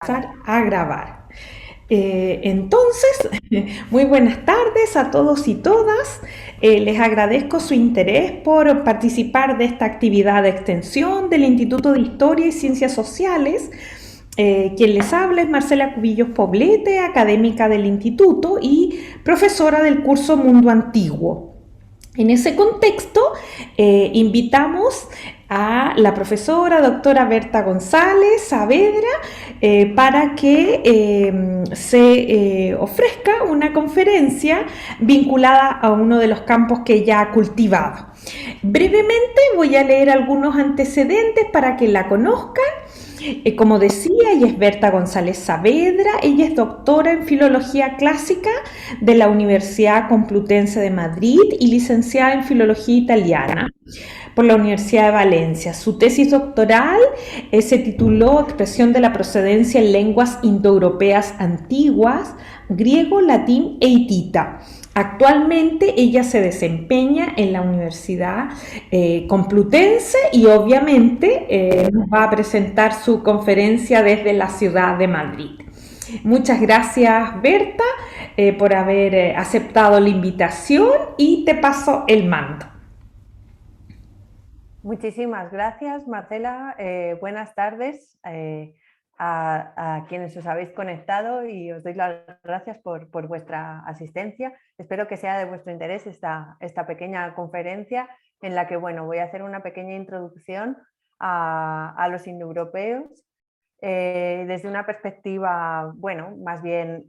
Empezar a grabar. Entonces, muy buenas tardes a todos y todas. Les agradezco su interés por participar de esta actividad de extensión del Instituto de Historia y Ciencias Sociales. Quien les habla es Marcela Cubillos Poblete, académica del Instituto y profesora del curso Mundo Antiguo. En ese contexto, invitamos a la profesora doctora Berta González Saavedra para que se ofrezca una conferencia vinculada a uno de los campos que ella ha cultivado. Brevemente voy a leer algunos antecedentes para que la conozcan. Como decía, ella es Berta González Saavedra, ella es doctora en Filología Clásica de la Universidad Complutense de Madrid y licenciada en Filología Italiana por la Universidad de Valencia. Su tesis doctoral se tituló Expresión de la procedencia en lenguas indoeuropeas antiguas, griego, latín e hitita. Actualmente ella se desempeña en la Universidad Complutense y obviamente nos va a presentar su conferencia desde la ciudad de Madrid. Muchas gracias, Berta, por haber aceptado la invitación y te paso el mando. Muchísimas gracias, Marcela. Buenas tardes a quienes os habéis conectado y os doy las gracias por vuestra asistencia. Espero que sea de vuestro interés esta pequeña conferencia en la que voy a hacer una pequeña introducción a los indoeuropeos desde una perspectiva, más bien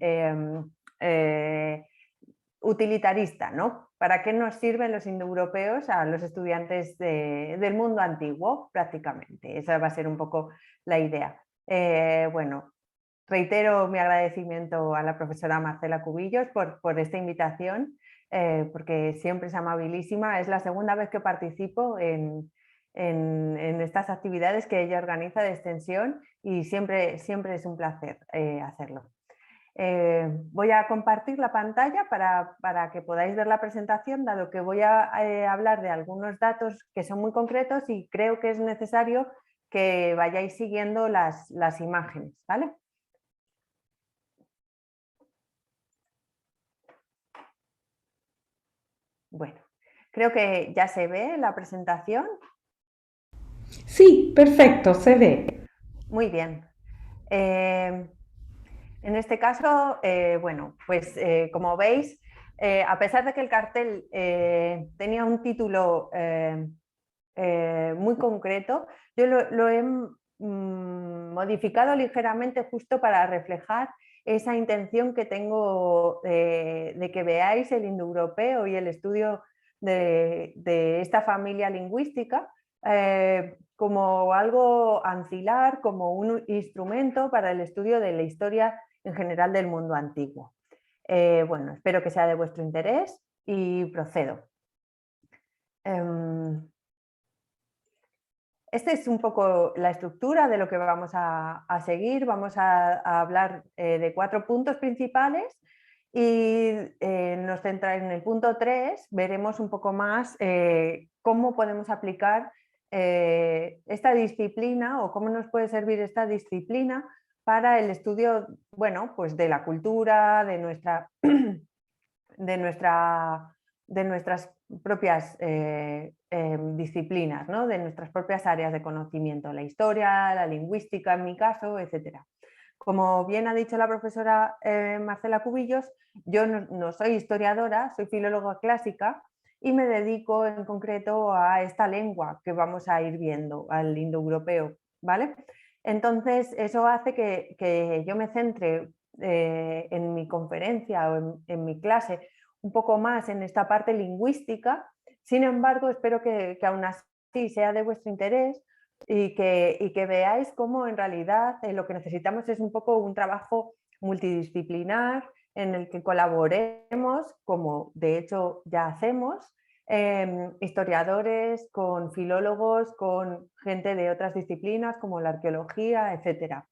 utilitarista, ¿no? ¿Para qué nos sirven los indoeuropeos a los estudiantes del mundo antiguo, prácticamente? Esa va a ser un poco la idea. Reitero mi agradecimiento a la profesora Marcela Cubillos por esta invitación, porque siempre es amabilísima. Es la segunda vez que participo en estas actividades que ella organiza de extensión y siempre es un placer hacerlo. Voy a compartir la pantalla para que podáis ver la presentación, dado que voy a hablar de algunos datos que son muy concretos y creo que es necesario que vayáis siguiendo las imágenes, ¿vale? Bueno, creo que ya se ve la presentación. Sí, perfecto, se ve. Muy bien. En este caso, como veis, a pesar de que el cartel tenía un título muy concreto, yo lo he modificado ligeramente justo para reflejar esa intención que tengo de que veáis el indoeuropeo y el estudio de esta familia lingüística como algo ancilar, como un instrumento para el estudio de la historia en general del mundo antiguo. Espero que sea de vuestro interés y procedo. Esta es un poco la estructura de lo que vamos a seguir. Vamos a hablar de 4 puntos principales y nos centraremos en el punto 3. Veremos un poco más cómo podemos aplicar esta disciplina o cómo nos puede servir esta disciplina para el estudio, de la cultura, de nuestras propias disciplinas, ¿no? De nuestras propias áreas de conocimiento, la historia, la lingüística en mi caso, etc. Como bien ha dicho la profesora Marcela Cubillos, yo no soy historiadora, soy filóloga clásica y me dedico en concreto a esta lengua que vamos a ir viendo, al indoeuropeo, ¿vale? Entonces, eso hace que yo me centre en mi conferencia o en mi clase un poco más en esta parte lingüística. Sin embargo, espero que aún así sea de vuestro interés y que veáis cómo en realidad lo que necesitamos es un poco un trabajo multidisciplinar en el que colaboremos, como de hecho ya hacemos, historiadores, con filólogos, con gente de otras disciplinas como la arqueología, etcétera.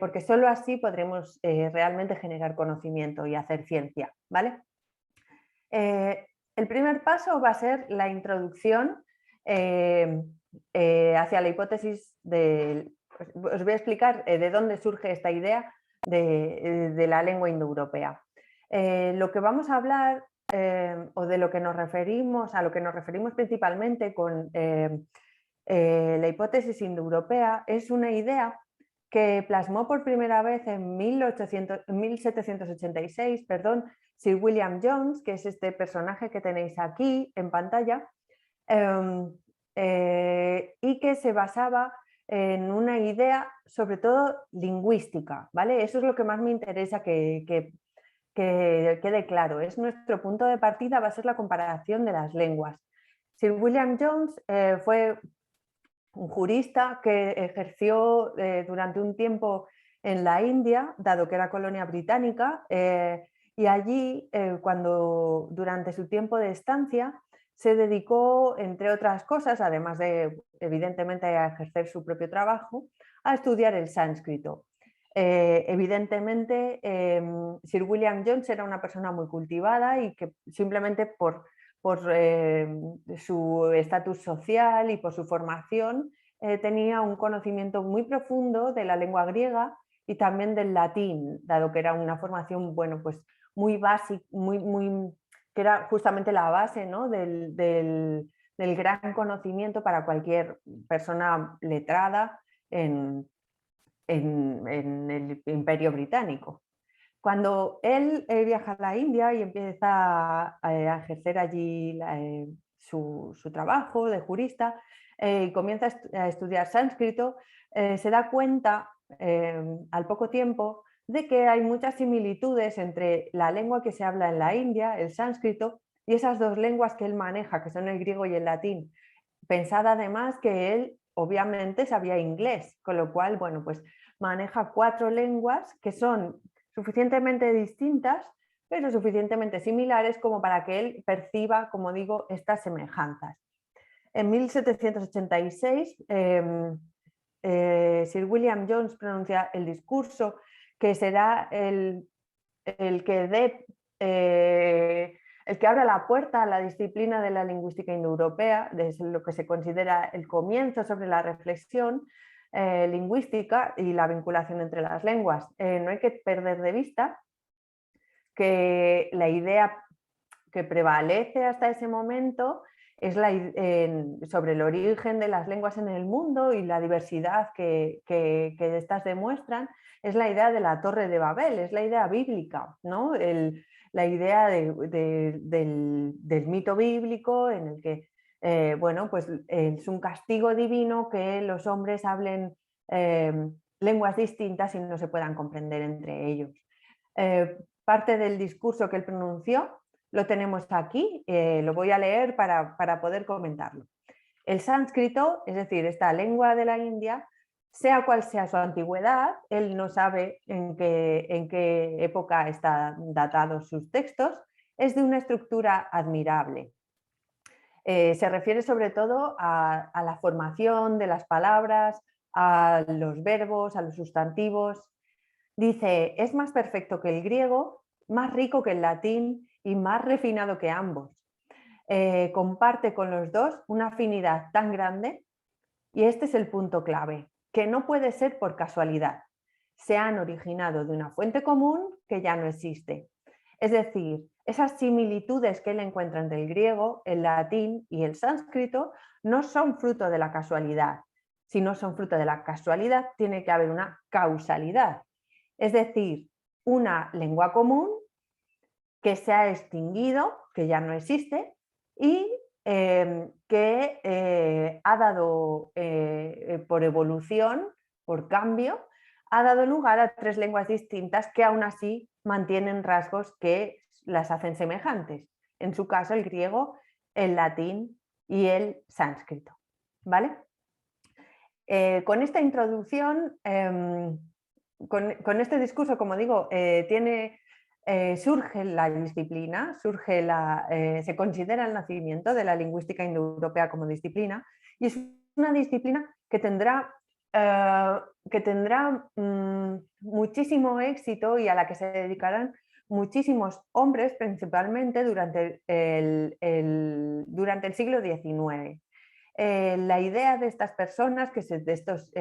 Porque solo así podremos realmente generar conocimiento y hacer ciencia, ¿vale? El primer paso va a ser la introducción hacia la hipótesis os voy a explicar de dónde surge esta idea de la lengua indoeuropea. Lo que vamos a hablar o de lo que nos referimos, a lo que nos referimos principalmente con la hipótesis indoeuropea, es una idea que plasmó por primera vez en 1786, perdón, Sir William Jones, que es este personaje que tenéis aquí en pantalla, y que se basaba en una idea sobre todo lingüística, ¿vale? Eso es lo que más me interesa que quede claro. Es nuestro punto de partida, va a ser la comparación de las lenguas. Sir William Jones fue un jurista que ejerció durante un tiempo en la India, dado que era colonia británica, y allí, durante su tiempo de estancia, se dedicó, entre otras cosas, además de evidentemente a ejercer su propio trabajo, a estudiar el sánscrito. Evidentemente, Sir William Jones era una persona muy cultivada y que simplemente por su estatus social y por su formación tenía un conocimiento muy profundo de la lengua griega y también del latín, dado que era una formación, bueno, pues muy básica, que era justamente la base, ¿no? del gran conocimiento para cualquier persona letrada en el Imperio Británico. Cuando él viaja a la India y empieza a ejercer allí su trabajo de jurista y comienza a estudiar sánscrito, se da cuenta al poco tiempo de que hay muchas similitudes entre la lengua que se habla en la India, el sánscrito, y esas dos lenguas que él maneja, que son el griego y el latín. Pensad además que él obviamente sabía inglés, con lo cual, bueno, pues maneja 4 lenguas que son suficientemente distintas, pero suficientemente similares como para que él perciba, como digo, estas semejanzas. En 1786, Sir William Jones pronuncia el discurso que será el que dé el que abra la puerta a la disciplina de la lingüística indoeuropea, desde lo que se considera el comienzo sobre la reflexión lingüística y la vinculación entre las lenguas. No hay que perder de vista que la idea que prevalece hasta ese momento es sobre el origen de las lenguas en el mundo y la diversidad que estas demuestran, es la idea de la Torre de Babel, es la idea bíblica, ¿no? La idea del mito bíblico en el que bueno, pues es un castigo divino que los hombres hablen lenguas distintas y no se puedan comprender entre ellos. Parte del discurso que él pronunció lo tenemos aquí, lo voy a leer para poder comentarlo. El sánscrito, es decir, esta lengua de la India, sea cual sea su antigüedad, él no sabe en qué época están datados sus textos, es de una estructura admirable. Se refiere sobre todo a la formación de las palabras, a los verbos, a los sustantivos. Dice, es más perfecto que el griego, más rico que el latín y más refinado que ambos. Comparte con los dos una afinidad tan grande, y este es el punto clave, que no puede ser por casualidad. Se han originado de una fuente común que ya no existe. Es decir, esas similitudes que él encuentra entre el griego, el latín y el sánscrito no son fruto de la casualidad. Si no son fruto de la casualidad, tiene que haber una causalidad. Es decir, una lengua común que se ha extinguido, que ya no existe, y que ha dado, por evolución, por cambio, ha dado lugar a 3 lenguas distintas que aún así mantienen rasgos que las hacen semejantes. En su caso, el griego, el latín y el sánscrito. ¿Vale? Con esta introducción, con este discurso, como digo, surge la disciplina, se considera el nacimiento de la lingüística indoeuropea como disciplina, y es una disciplina que tendrá muchísimo éxito y a la que se dedicarán muchísimos hombres, principalmente durante el siglo XIX. la idea de estas personas, de estos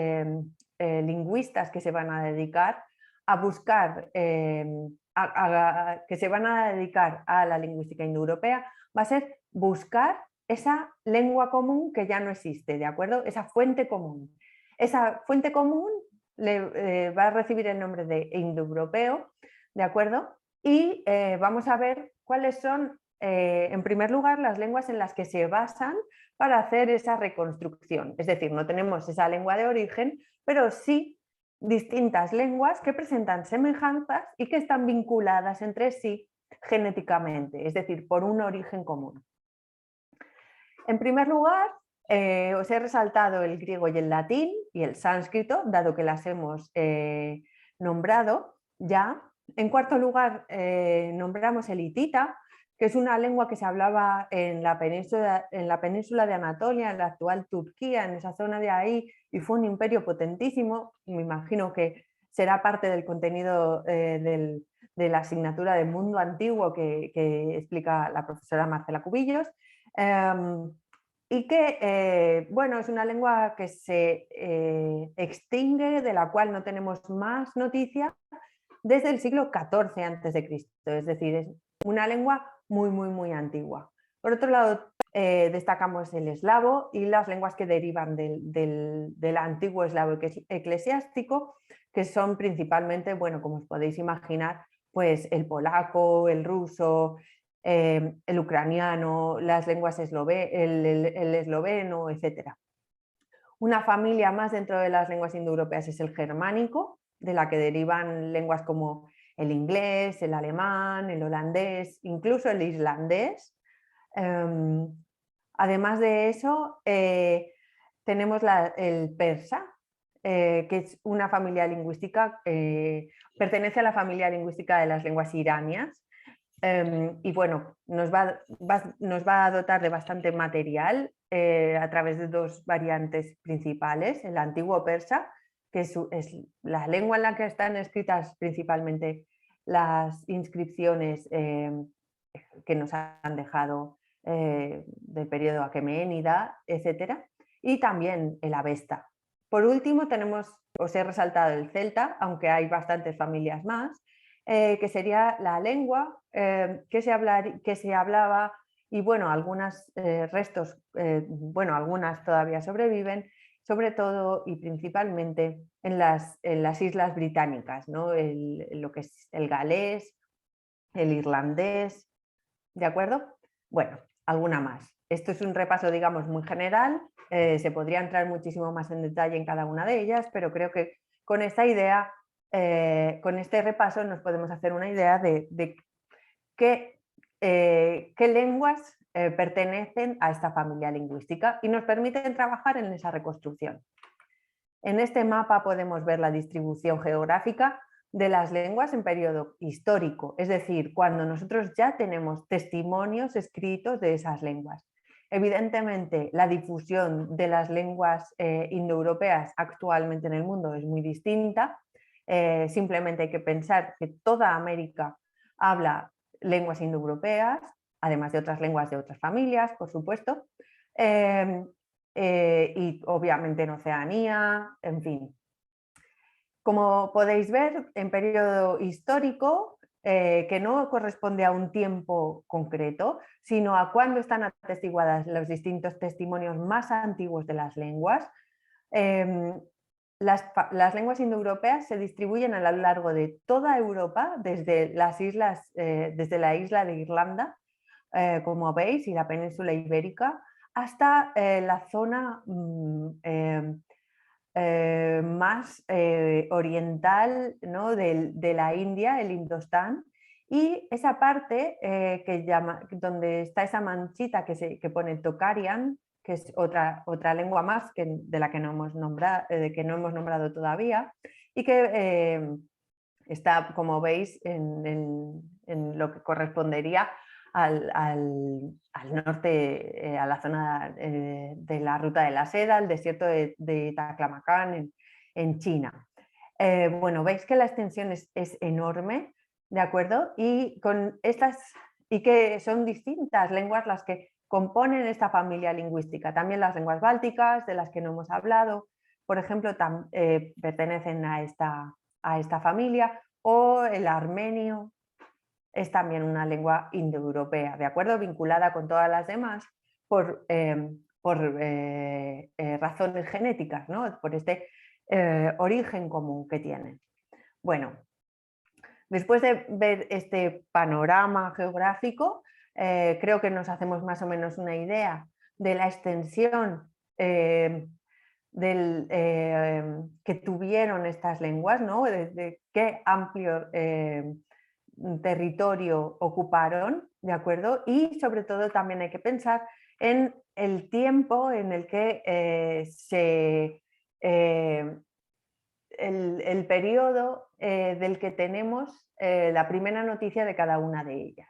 lingüistas que se van a dedicar a buscar, que se van a dedicar a la lingüística indoeuropea, va a ser buscar esa lengua común que ya no existe, ¿de acuerdo? Esa fuente común. Esa fuente común va a recibir el nombre de indoeuropeo, ¿de acuerdo? Y vamos a ver cuáles son, en primer lugar, las lenguas en las que se basan para hacer esa reconstrucción. Es decir, no tenemos esa lengua de origen, pero sí distintas lenguas que presentan semejanzas y que están vinculadas entre sí genéticamente, es decir, por un origen común. En primer lugar, os he resaltado el griego y el latín y el sánscrito, dado que las hemos nombrado ya. En cuarto lugar, nombramos el hitita, que es una lengua que se hablaba en la península de Anatolia, en la actual Turquía, en esa zona de ahí, y fue un imperio potentísimo. Me imagino que será parte del contenido de la asignatura de Mundo Antiguo que explica la profesora Marcela Cubillos. Y que, bueno, es una lengua que se extingue, de la cual no tenemos más noticia desde el siglo XIV a.C., es decir, es una lengua muy, muy, muy antigua. Por otro lado, destacamos el eslavo y las lenguas que derivan del antiguo eslavo eclesiástico, que son principalmente, bueno, como os podéis imaginar, pues el polaco, el ruso, el ucraniano, las lenguas el esloveno, etc. Una familia más dentro de las lenguas indoeuropeas es el germánico, de la que derivan lenguas como el inglés, el alemán, el holandés, incluso el islandés. Además de eso, tenemos el persa, que es una familia lingüística, pertenece a la familia lingüística de las lenguas iranias. Y bueno, nos va a dotar de bastante material a través de dos variantes principales: el antiguo persa, que es la lengua en la que están escritas principalmente las inscripciones que nos han dejado del periodo aqueménida, etc. Y también el avesta. Por último, os he resaltado el celta, aunque hay bastantes familias más, que sería la lengua que se hablaba, y bueno, algunos restos, bueno, algunas todavía sobreviven, sobre todo y principalmente en las islas británicas, ¿no? Lo que es el galés, el irlandés, ¿de acuerdo? Bueno, alguna más. Esto es un repaso, digamos, muy general. Se podría entrar muchísimo más en detalle en cada una de ellas, pero creo que con esta idea, con este repaso, nos podemos hacer una idea de qué lenguas pertenecen a esta familia lingüística y nos permiten trabajar en esa reconstrucción. En este mapa podemos ver la distribución geográfica de las lenguas en periodo histórico, es decir, cuando nosotros ya tenemos testimonios escritos de esas lenguas. Evidentemente, la difusión de las lenguas indoeuropeas actualmente en el mundo es muy distinta. Simplemente hay que pensar que toda América habla lenguas indoeuropeas, además de otras lenguas de otras familias, por supuesto. Y obviamente en Oceanía, en fin. Como podéis ver, en periodo histórico, que no corresponde a un tiempo concreto, sino a cuándo están atestiguadas los distintos testimonios más antiguos de las lenguas. Las lenguas indoeuropeas se distribuyen a lo largo de toda Europa, desde desde la isla de Irlanda, como veis, y la península ibérica, hasta la zona más oriental, ¿no? de la India, el Indostán, y esa parte donde está esa manchita que pone Tocharian, que es otra lengua más de la que no hemos nombrado todavía, y que está, como veis, en lo que correspondería al norte, a la zona de la Ruta de la Seda, el desierto de Taklamakan en China. Bueno, veis que la extensión es ¿de acuerdo? Y que son distintas lenguas las que componen esta familia lingüística. También las lenguas bálticas, de las que no hemos hablado, por ejemplo, pertenecen a esta familia, o el armenio es también una lengua indoeuropea, ¿de acuerdo? Vinculada con todas las demás por razones genéticas, ¿no? Por este origen común que tienen. Bueno, después de ver este panorama geográfico, creo que nos hacemos más o menos una idea de la extensión que tuvieron estas lenguas, ¿no? De qué amplio territorio ocuparon, ¿de acuerdo? Y sobre todo también hay que pensar en el tiempo en el que el periodo del que tenemos la primera noticia de cada una de ellas.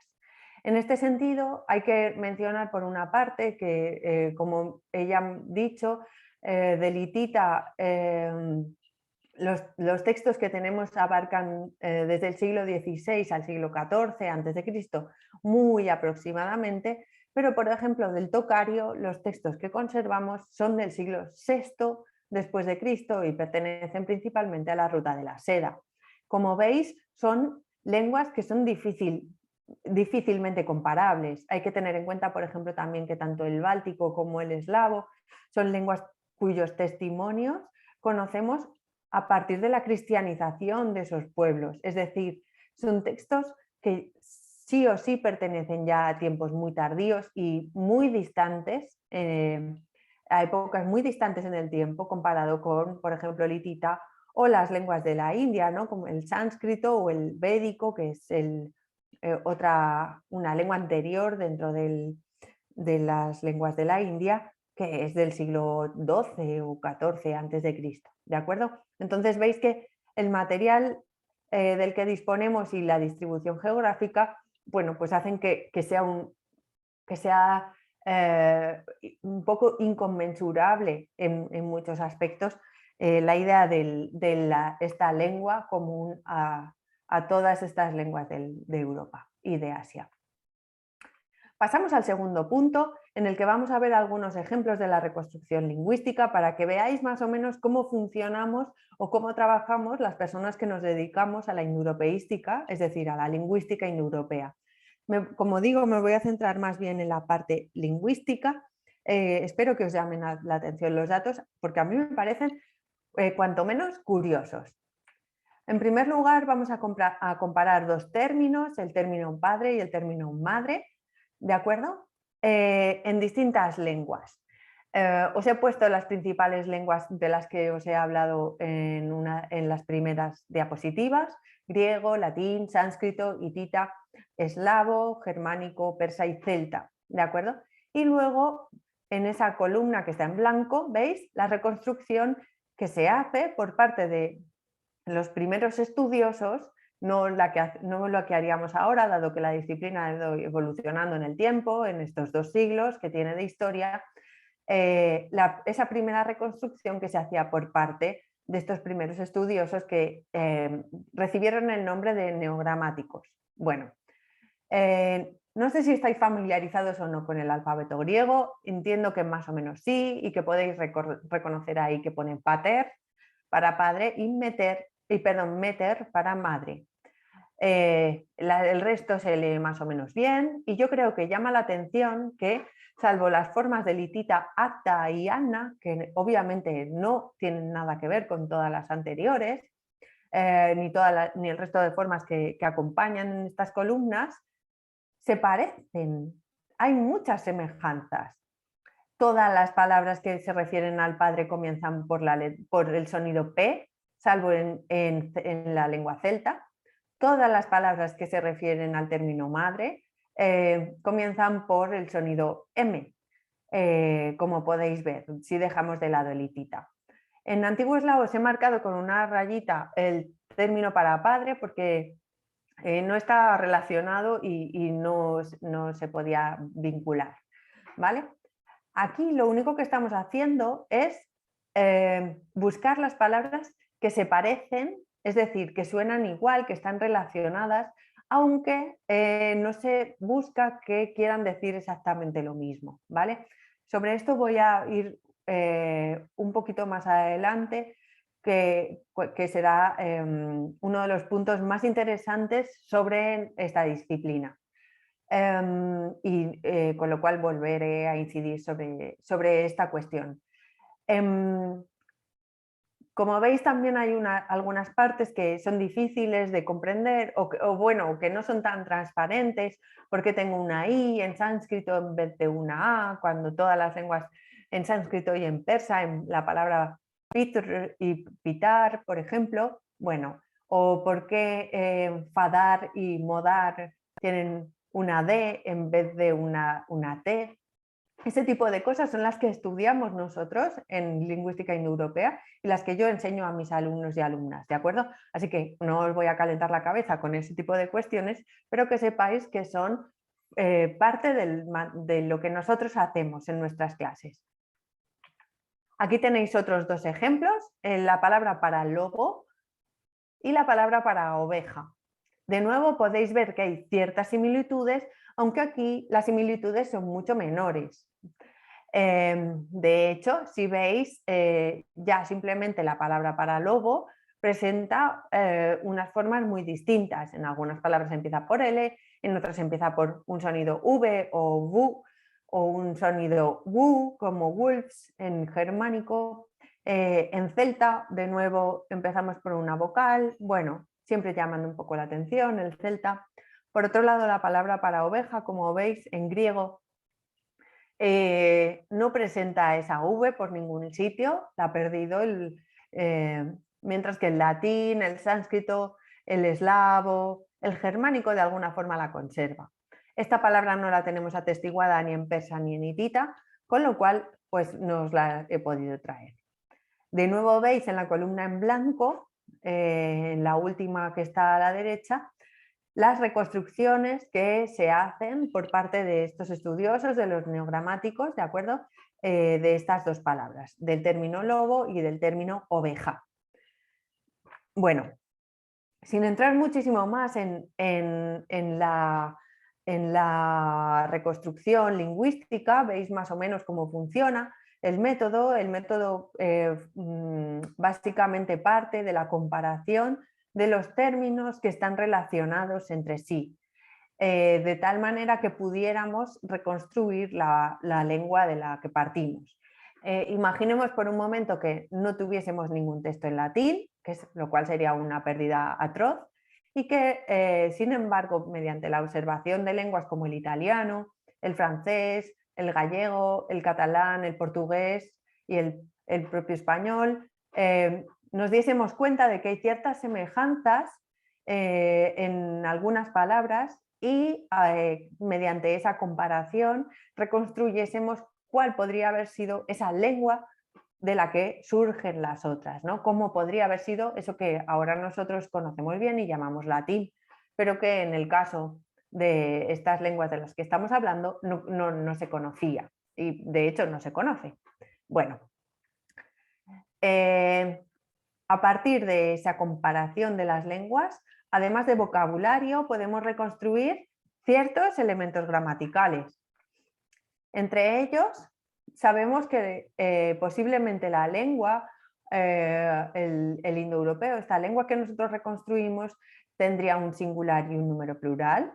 En este sentido, hay que mencionar por una parte que, como ella ha dicho, del hitita, los textos que tenemos abarcan desde el siglo XVI al siglo XIV a.C., muy aproximadamente, pero por ejemplo del tocario, los textos que conservamos son del siglo VI después de Cristo y pertenecen principalmente a la ruta de la seda. Como veis, son lenguas que son difícilmente comparables. Hay que tener en cuenta, por ejemplo, también que tanto el báltico como el eslavo son lenguas cuyos testimonios conocemos a partir de la cristianización de esos pueblos. Es decir, son textos que sí o sí pertenecen ya a tiempos muy tardíos y muy distantes, a épocas muy distantes en el tiempo, comparado con, por ejemplo, el hitita o las lenguas de la India, ¿no? Como el sánscrito o el védico, que es una lengua anterior dentro de las lenguas de la India, que es del siglo XII o XIV antes de Cristo, ¿de acuerdo? Entonces veis que el material del que disponemos y la distribución geográfica, bueno, pues hacen que sea un poco inconmensurable en muchos aspectos la idea de esta lengua común a todas estas lenguas de Europa y de Asia. Pasamos al segundo punto, en el que vamos a ver algunos ejemplos de la reconstrucción lingüística para que veáis más o menos cómo funcionamos o cómo trabajamos las personas que nos dedicamos a la indoeuropeística, es decir, a la lingüística indoeuropea. Como digo, me voy a centrar más bien en la parte lingüística. Espero que os llamen la atención los datos, porque a mí me parecen cuanto menos curiosos. En primer lugar, vamos a comparar dos términos, el término padre y el término madre, ¿de acuerdo? En distintas lenguas. Os he puesto las principales lenguas de las que os he hablado en las primeras diapositivas: griego, latín, sánscrito, hitita, eslavo, germánico, persa y celta, ¿de acuerdo? Y luego, en esa columna que está en blanco, ¿veis? La reconstrucción que se hace por parte de los primeros estudiosos, no lo que haríamos ahora, dado que la disciplina ha ido evolucionando en el tiempo, en estos 2 siglos que tiene de historia, esa primera reconstrucción que se hacía por parte de estos primeros estudiosos que recibieron el nombre de neogramáticos. Bueno, no sé si estáis familiarizados o no con el alfabeto griego, entiendo que más o menos sí, y que podéis reconocer ahí que pone pater para padre y meter para madre. El resto se lee más o menos bien, y yo creo que llama la atención que, salvo las formas de hitita Atta y Anna, que obviamente no tienen nada que ver con todas las anteriores, ni el resto de formas que acompañan estas columnas, se parecen. Hay muchas semejanzas. Todas las palabras que se refieren al padre comienzan por el sonido P, salvo en la lengua celta. Todas las palabras que se refieren al término madre comienzan por el sonido M, como podéis ver, si dejamos de lado el hitita. En antiguo eslavo os he marcado con una rayita el término para padre porque no está relacionado y no se podía vincular, ¿vale? Aquí lo único que estamos haciendo es buscar las palabras que se parecen, es decir, que suenan igual, que están relacionadas aunque no se busca que quieran decir exactamente lo mismo, ¿vale? Sobre esto voy a ir un poquito más adelante, que será uno de los puntos más interesantes sobre esta disciplina. Con lo cual volveré a incidir sobre esta cuestión. Como veis, también hay algunas partes que son difíciles de comprender o que no son tan transparentes, porque tengo una I en sánscrito en vez de una A, cuando todas las lenguas en sánscrito y en persa, en la palabra pitr y pitar, por ejemplo, bueno, o por qué fadar y modar tienen una D en vez de una T. Ese tipo de cosas son las que estudiamos nosotros en lingüística indoeuropea y las que yo enseño a mis alumnos y alumnas, ¿de acuerdo? Así que no os voy a calentar la cabeza con ese tipo de cuestiones, pero que sepáis que son parte de lo que nosotros hacemos en nuestras clases. Aquí tenéis otros dos ejemplos, la palabra para lobo y la palabra para oveja. De nuevo podéis ver que hay ciertas similitudes, aunque aquí las similitudes son mucho menores. De hecho, si veis, ya simplemente la palabra para lobo presenta unas formas muy distintas. En algunas palabras empieza por L, en otras empieza por un sonido V o W, o un sonido WU, como wolves en germánico. En celta, de nuevo, empezamos por una vocal. Bueno, siempre llamando un poco la atención el celta. Por otro lado, la palabra para oveja, como veis, en griego, no presenta esa V por ningún sitio, la ha perdido, mientras que el latín, el sánscrito, el eslavo, el germánico de alguna forma la conserva. Esta palabra no la tenemos atestiguada ni en persa ni en hitita, con lo cual pues no os la he podido traer. De nuevo veis en la columna en blanco, en la última que está a la derecha, las reconstrucciones que se hacen por parte de estos estudiosos, de los neogramáticos, ¿de acuerdo? De estas dos palabras, del término lobo y del término oveja. Bueno, sin entrar muchísimo más en la reconstrucción lingüística, veis más o menos cómo funciona el método. El método básicamente parte de la comparación de los términos que están relacionados entre sí, de tal manera que pudiéramos reconstruir la lengua de la que partimos. Imaginemos por un momento que no tuviésemos ningún texto en latín, lo cual sería una pérdida atroz, y que, sin embargo, mediante la observación de lenguas como el italiano, el francés, el gallego, el catalán, el portugués y el propio español, nos diésemos cuenta de que hay ciertas semejanzas en algunas palabras y mediante esa comparación reconstruyésemos cuál podría haber sido esa lengua de la que surgen las otras, ¿no? Cómo podría haber sido eso que ahora nosotros conocemos bien y llamamos latín, pero que en el caso de estas lenguas de las que estamos hablando no se conocía y de hecho no se conoce. Bueno, a partir de esa comparación de las lenguas, además de vocabulario, podemos reconstruir ciertos elementos gramaticales. Entre ellos, sabemos que posiblemente la lengua, el indoeuropeo, esta lengua que nosotros reconstruimos, tendría un singular y un número plural.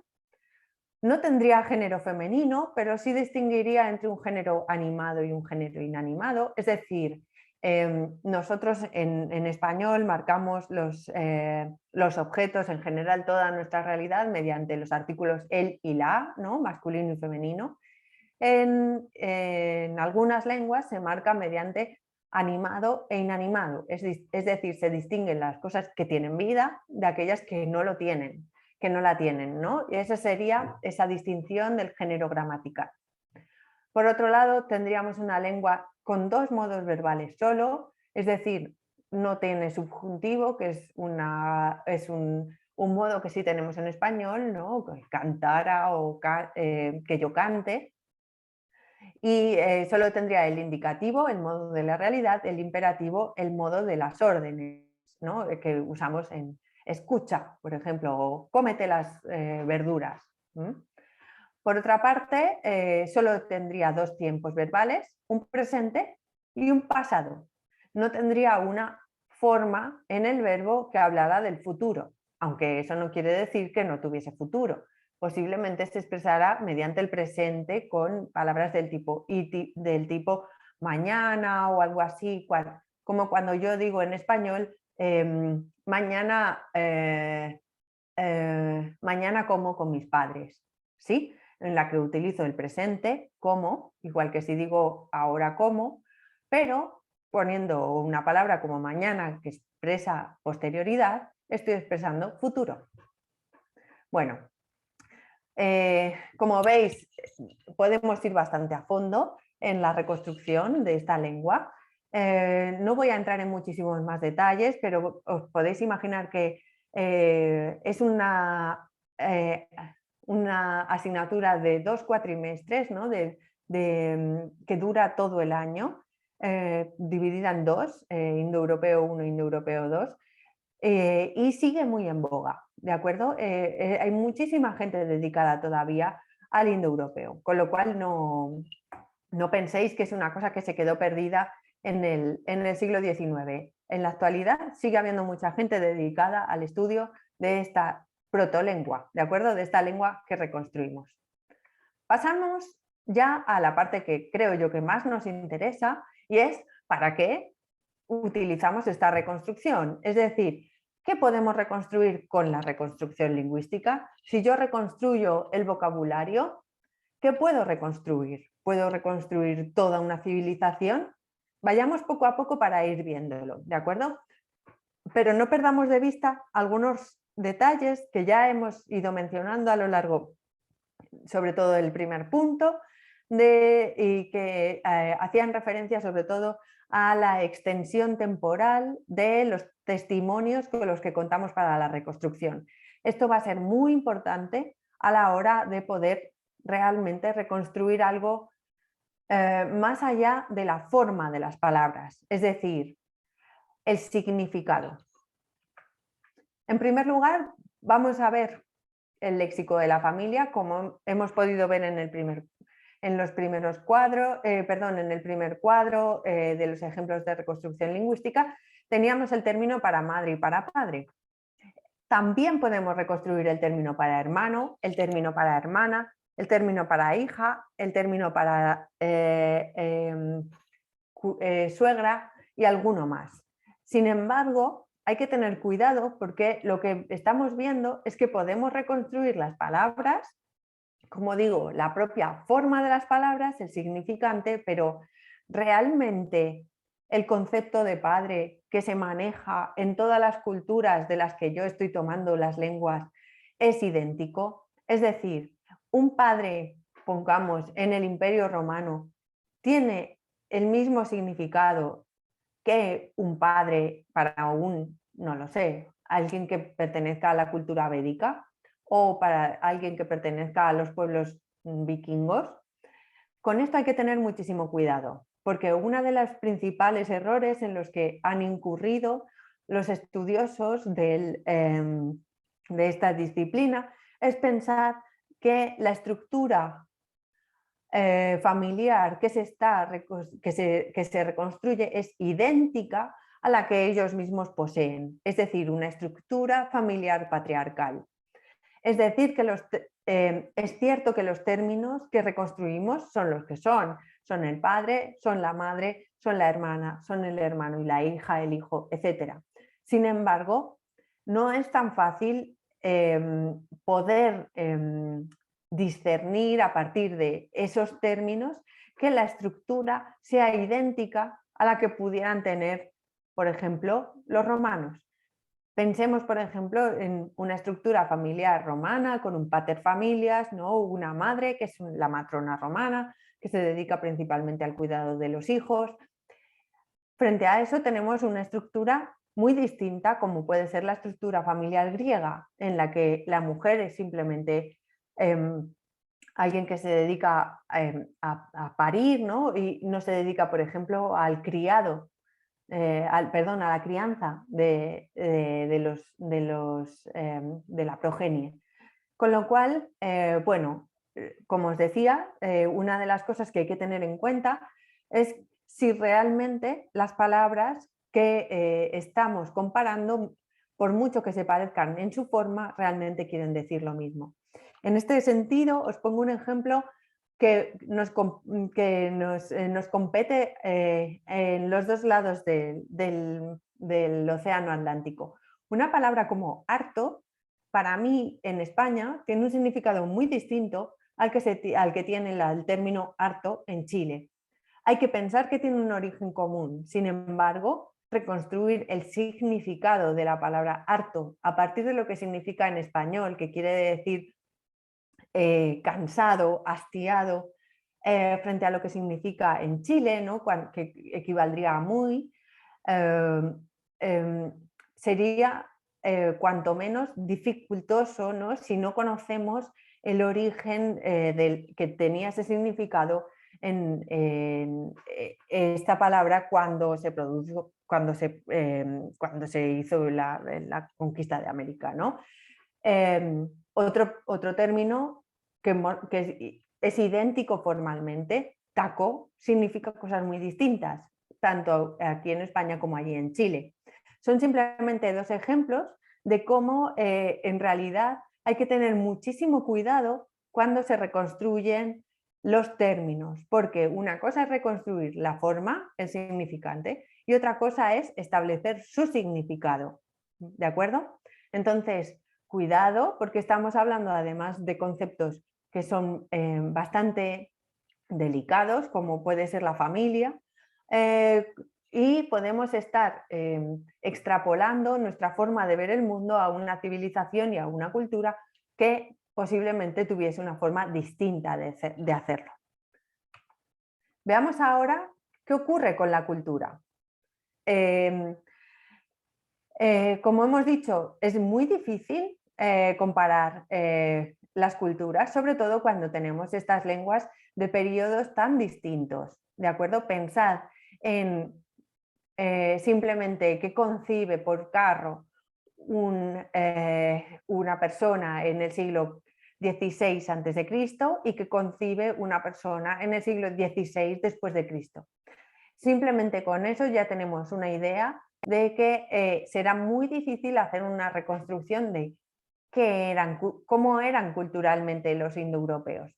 No tendría género femenino, pero sí distinguiría entre un género animado y un género inanimado. Es decir, nosotros en español marcamos los objetos, en general toda nuestra realidad, mediante los artículos el y la, ¿no? Masculino y femenino. En algunas lenguas se marca mediante animado e inanimado, es decir, se distinguen las cosas que tienen vida de aquellas que no lo tienen, que no la tienen, ¿no? Y esa sería esa distinción del género gramatical. Por otro lado, tendríamos una lengua con dos modos verbales solo, es decir, no tiene subjuntivo, que es un modo que sí tenemos en español, ¿no? Cantara o que yo cante. Y solo tendría el indicativo, el modo de la realidad, el imperativo, el modo de las órdenes, ¿no? Que usamos en escucha, por ejemplo, o cómete las verduras. Por otra parte, solo tendría dos tiempos verbales, un presente y un pasado. No tendría una forma en el verbo que hablara del futuro, aunque eso no quiere decir que no tuviese futuro. Posiblemente se expresara mediante el presente con palabras del tipo mañana o algo así, como cuando yo digo en español mañana, mañana como con mis padres, ¿sí? En la que utilizo el presente como, igual que si digo ahora como, pero poniendo una palabra como mañana que expresa posterioridad, estoy expresando futuro. Bueno, como veis, podemos ir bastante a fondo en la reconstrucción de esta lengua. No voy a entrar en muchísimos más detalles, pero os podéis imaginar que es una asignatura de 2 cuatrimestres, ¿no? Que dura todo el año, dividida en dos, indoeuropeo 1 e indoeuropeo 2, y sigue muy en boga, ¿de acuerdo? Hay muchísima gente dedicada todavía al indoeuropeo, con lo cual no penséis que es una cosa que se quedó perdida en el siglo XIX. En la actualidad sigue habiendo mucha gente dedicada al estudio de esta protolengua, ¿de acuerdo? De esta lengua que reconstruimos. Pasamos ya a la parte que creo yo que más nos interesa, y es ¿para qué utilizamos esta reconstrucción? Es decir, ¿qué podemos reconstruir con la reconstrucción lingüística? Si yo reconstruyo el vocabulario, ¿qué puedo reconstruir? ¿Puedo reconstruir toda una civilización? Vayamos poco a poco para ir viéndolo, ¿de acuerdo? Pero no perdamos de vista algunos detalles que ya hemos ido mencionando a lo largo, sobre todo del primer punto, y que hacían referencia sobre todo a la extensión temporal de los testimonios con los que contamos para la reconstrucción. Esto va a ser muy importante a la hora de poder realmente reconstruir algo más allá de la forma de las palabras, es decir, el significado. En primer lugar, vamos a ver el léxico de la familia, como hemos podido ver en el primer cuadro de los ejemplos de reconstrucción lingüística. Teníamos el término para madre y para padre. También podemos reconstruir el término para hermano, el término para hermana, el término para hija, el término para suegra y alguno más. Sin embargo, hay que tener cuidado porque lo que estamos viendo es que podemos reconstruir las palabras, como digo, la propia forma de las palabras, el significante, pero realmente el concepto de padre que se maneja en todas las culturas de las que yo estoy tomando las lenguas es idéntico. Es decir, un padre, pongamos, en el Imperio Romano, tiene el mismo significado que un padre para no lo sé, alguien que pertenezca a la cultura védica o para alguien que pertenezca a los pueblos vikingos. Con esto hay que tener muchísimo cuidado, porque uno de los principales errores en los que han incurrido los estudiosos de esta disciplina es pensar que la estructura familiar que se reconstruye es idéntica a la que ellos mismos poseen, es decir, una estructura familiar patriarcal. Es decir, que es cierto que los términos que reconstruimos son los que son el padre, son la madre, son la hermana, son el hermano y la hija, el hijo, etc. Sin embargo, no es tan fácil poder discernir a partir de esos términos que la estructura sea idéntica a la que pudieran tener, por ejemplo, los romanos. Pensemos, por ejemplo, en una estructura familiar romana con un pater familias, ¿no? Una madre que es la matrona romana, que se dedica principalmente al cuidado de los hijos. Frente a eso tenemos una estructura muy distinta, como puede ser la estructura familiar griega, en la que la mujer es simplemente alguien que se dedica a parir, ¿no? Y no se dedica, por ejemplo, al criado perdón, a la crianza de la progenie. Con lo cual, bueno, como os decía, una de las cosas que hay que tener en cuenta es si realmente las palabras que estamos comparando, por mucho que se parezcan en su forma, realmente quieren decir lo mismo. En este sentido, os pongo un ejemplo que nos compete en los dos lados del Océano Atlántico. Una palabra como harto, para mí en España, tiene un significado muy distinto al que tiene el término harto en Chile. Hay que pensar que tiene un origen común, sin embargo, reconstruir el significado de la palabra harto a partir de lo que significa en español, que quiere decir cansado, hastiado, frente a lo que significa en Chile, ¿no? Que equivaldría a muy, sería cuanto menos dificultoso, ¿no? Si no conocemos el origen que tenía ese significado en esta palabra cuando se produjo, cuando se hizo la conquista de América, ¿no? Otro término que es idéntico formalmente, taco, significa cosas muy distintas, tanto aquí en España como allí en Chile. Son simplemente dos ejemplos de cómo en realidad hay que tener muchísimo cuidado cuando se reconstruyen los términos, porque una cosa es reconstruir la forma, el significante, y otra cosa es establecer su significado. ¿De acuerdo? Entonces, cuidado, porque estamos hablando además de conceptos que son bastante delicados, como puede ser la familia, y podemos estar extrapolando nuestra forma de ver el mundo a una civilización y a una cultura que posiblemente tuviese una forma distinta de hacerlo. Veamos ahora qué ocurre con la cultura. Como hemos dicho, es muy difícil comparar las culturas, sobre todo cuando tenemos estas lenguas de periodos tan distintos. ¿De acuerdo? Pensad en simplemente qué concibe por carro una persona en el siglo XVI a.C. y que concibe una persona en el siglo XVI después de Cristo. Simplemente con eso ya tenemos una idea de que será muy difícil hacer una reconstrucción de cómo eran culturalmente los indoeuropeos.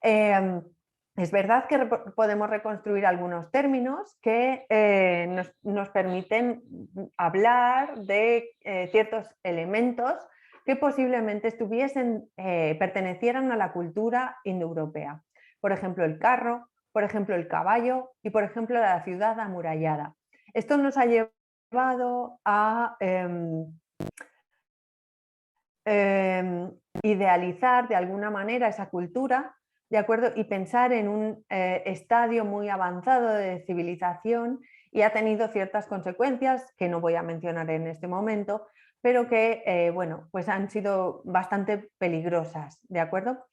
Es verdad que podemos reconstruir algunos términos que nos permiten hablar de ciertos elementos que posiblemente pertenecieran a la cultura indoeuropea. Por ejemplo, el carro, por ejemplo, el caballo y, por ejemplo, la ciudad amurallada. Esto nos ha llevado a idealizar de alguna manera esa cultura, ¿de acuerdo? Y pensar en un estadio muy avanzado de civilización, y ha tenido ciertas consecuencias que no voy a mencionar en este momento, pero que bueno, pues han sido bastante peligrosas, ¿de acuerdo?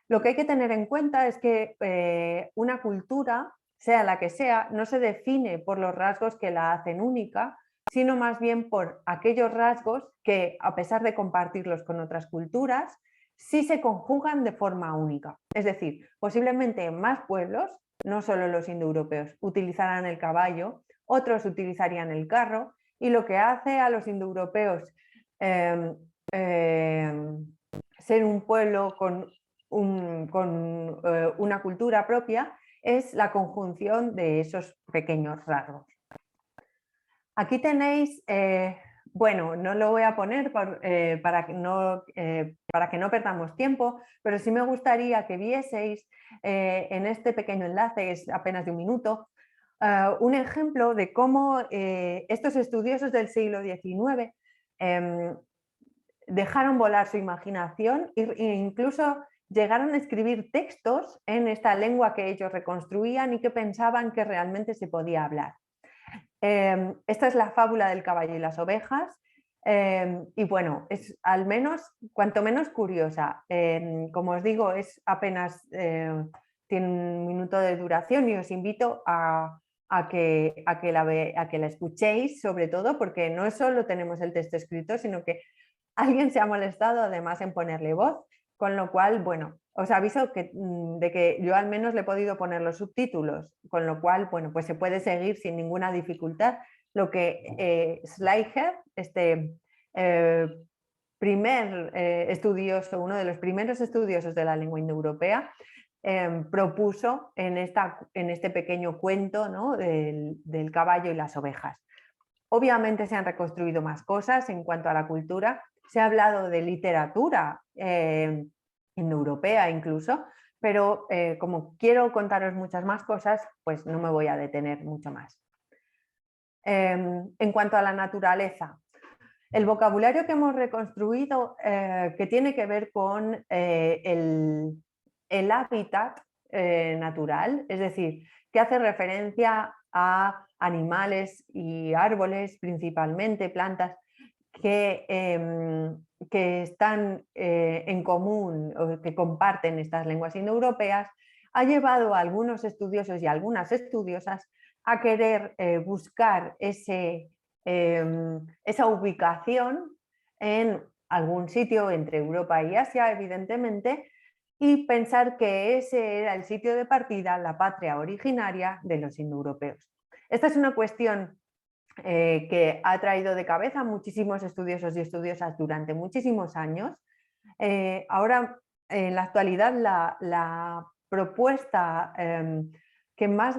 Lo que hay que tener en cuenta es que una cultura, sea la que sea, no se define por los rasgos que la hacen única, sino más bien por aquellos rasgos que, a pesar de compartirlos con otras culturas, sí se conjugan de forma única. Es decir, posiblemente más pueblos, no solo los indoeuropeos, utilizarán el caballo, otros utilizarían el carro, y lo que hace a los indoeuropeos ser un pueblo con una cultura propia es la conjunción de esos pequeños rasgos. Aquí tenéis, bueno, no lo voy a poner para que no perdamos tiempo, pero sí me gustaría que vieseis en este pequeño enlace, es apenas de un minuto, un ejemplo de cómo estos estudiosos del siglo XIX dejaron volar su imaginación e incluso llegaron a escribir textos en esta lengua que ellos reconstruían y que pensaban que realmente se podía hablar. Esta es la fábula del caballo y las ovejas, y bueno, es al menos, cuanto menos curiosa. Como os digo, es apenas, tiene un minuto de duración, y os invito a a que la escuchéis, sobre todo porque no solo tenemos el texto escrito, sino que alguien se ha molestado además en ponerle voz, con lo cual, bueno, os aviso de que yo al menos le he podido poner los subtítulos, con lo cual, bueno, pues se puede seguir sin ninguna dificultad lo que Schleicher, eh, estudioso, uno de los primeros estudiosos de la lengua indoeuropea, propuso en este pequeño cuento, ¿no?, del caballo y las ovejas. Obviamente se han reconstruido más cosas en cuanto a la cultura, se ha hablado de literatura indoeuropea incluso, pero como quiero contaros muchas más cosas, pues no me voy a detener mucho más. En cuanto a la naturaleza, el vocabulario que hemos reconstruido que tiene que ver con el hábitat natural, es decir, que hace referencia a animales y árboles, principalmente plantas, que están en común o que comparten estas lenguas indoeuropeas, ha llevado a algunos estudiosos y a algunas estudiosas a querer buscar esa ubicación en algún sitio entre Europa y Asia, evidentemente, y pensar que ese era el sitio de partida, la patria originaria de los indoeuropeos. Esta es una cuestión que ha traído de cabeza a muchísimos estudiosos y estudiosas durante muchísimos años. Ahora, en la actualidad, la propuesta que más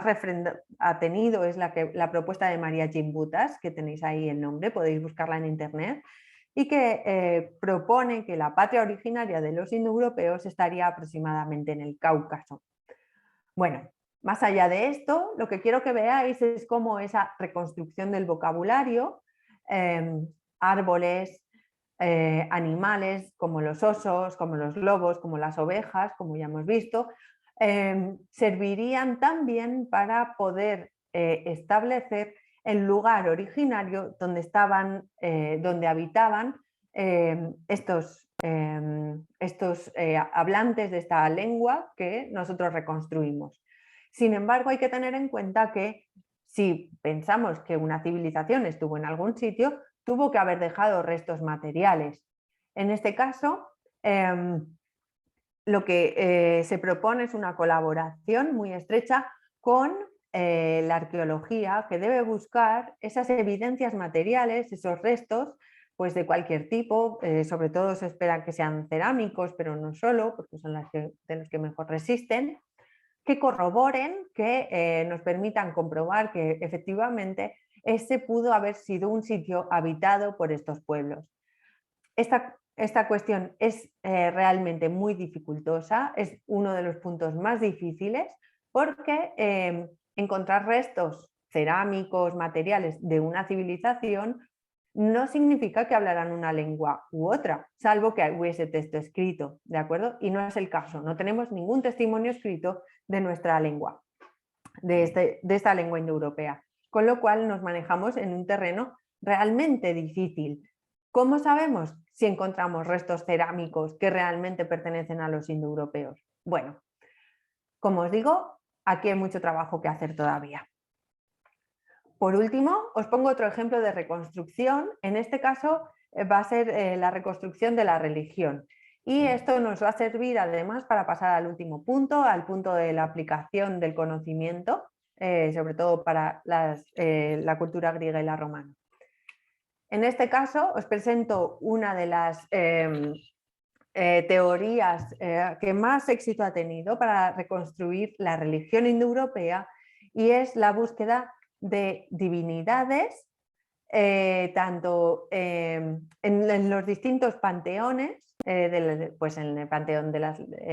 refrendo ha tenido es la propuesta de María Gimbutas, que tenéis ahí el nombre, podéis buscarla en internet, y que propone que la patria originaria de los indoeuropeos estaría aproximadamente en el Cáucaso. Bueno, más allá de esto, lo que quiero que veáis es cómo esa reconstrucción del vocabulario, árboles, animales como los osos, como los lobos, como las ovejas, como ya hemos visto, servirían también para poder establecer el lugar originario donde habitaban estos hablantes de esta lengua que nosotros reconstruimos. Sin embargo, hay que tener en cuenta que si pensamos que una civilización estuvo en algún sitio, tuvo que haber dejado restos materiales. En este caso, lo que se propone es una colaboración muy estrecha con la arqueología, que debe buscar esas evidencias materiales, esos restos, pues de cualquier tipo, sobre todo se espera que sean cerámicos, pero no solo, porque son de los que mejor resisten, que corroboren, que nos permitan comprobar que efectivamente ese pudo haber sido un sitio habitado por estos pueblos. Esta cuestión es realmente muy dificultosa, es uno de los puntos más difíciles porque encontrar restos cerámicos, materiales de una civilización no significa que hablaran una lengua u otra, salvo que hubiese texto escrito, ¿de acuerdo? Y no es el caso, no tenemos ningún testimonio escrito de nuestra lengua, de esta lengua indoeuropea, con lo cual nos manejamos en un terreno realmente difícil. ¿Cómo sabemos si encontramos restos cerámicos que realmente pertenecen a los indoeuropeos? Bueno, como os digo, aquí hay mucho trabajo que hacer todavía. Por último, os pongo otro ejemplo de reconstrucción. En este caso va a ser la reconstrucción de la religión. Y esto nos va a servir además para pasar al último punto, al punto de la aplicación del conocimiento, sobre todo para la cultura griega y la romana. En este caso os presento una de las teorías que más éxito ha tenido para reconstruir la religión indoeuropea, y es la búsqueda de divinidades, tanto en los distintos panteones, pues en el panteón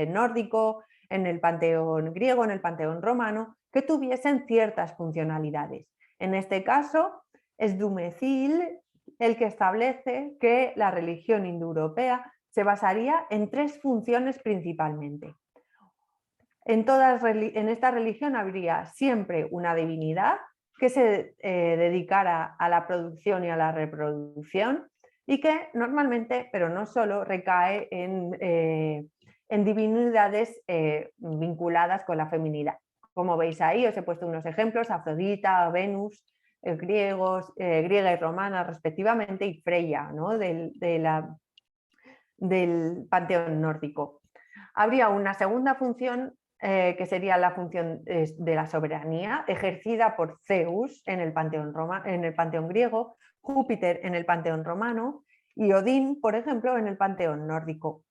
nórdico, en el panteón griego, en el panteón romano, que tuviesen ciertas funcionalidades. En este caso es Dumecil el que establece que la religión indoeuropea se basaría en tres funciones principalmente. En esta religión habría siempre una divinidad que se dedicara a la producción y a la reproducción, y que normalmente, pero no solo, recae en divinidades vinculadas con la feminidad. Como veis ahí, os he puesto unos ejemplos: Afrodita, Venus, griega y romana respectivamente, y Freya, ¿no? del panteón nórdico. Habría una segunda función que sería la función de la soberanía, ejercida por Zeus en el panteón griego, Júpiter en el panteón romano y Odín, por ejemplo, en el panteón nórdico.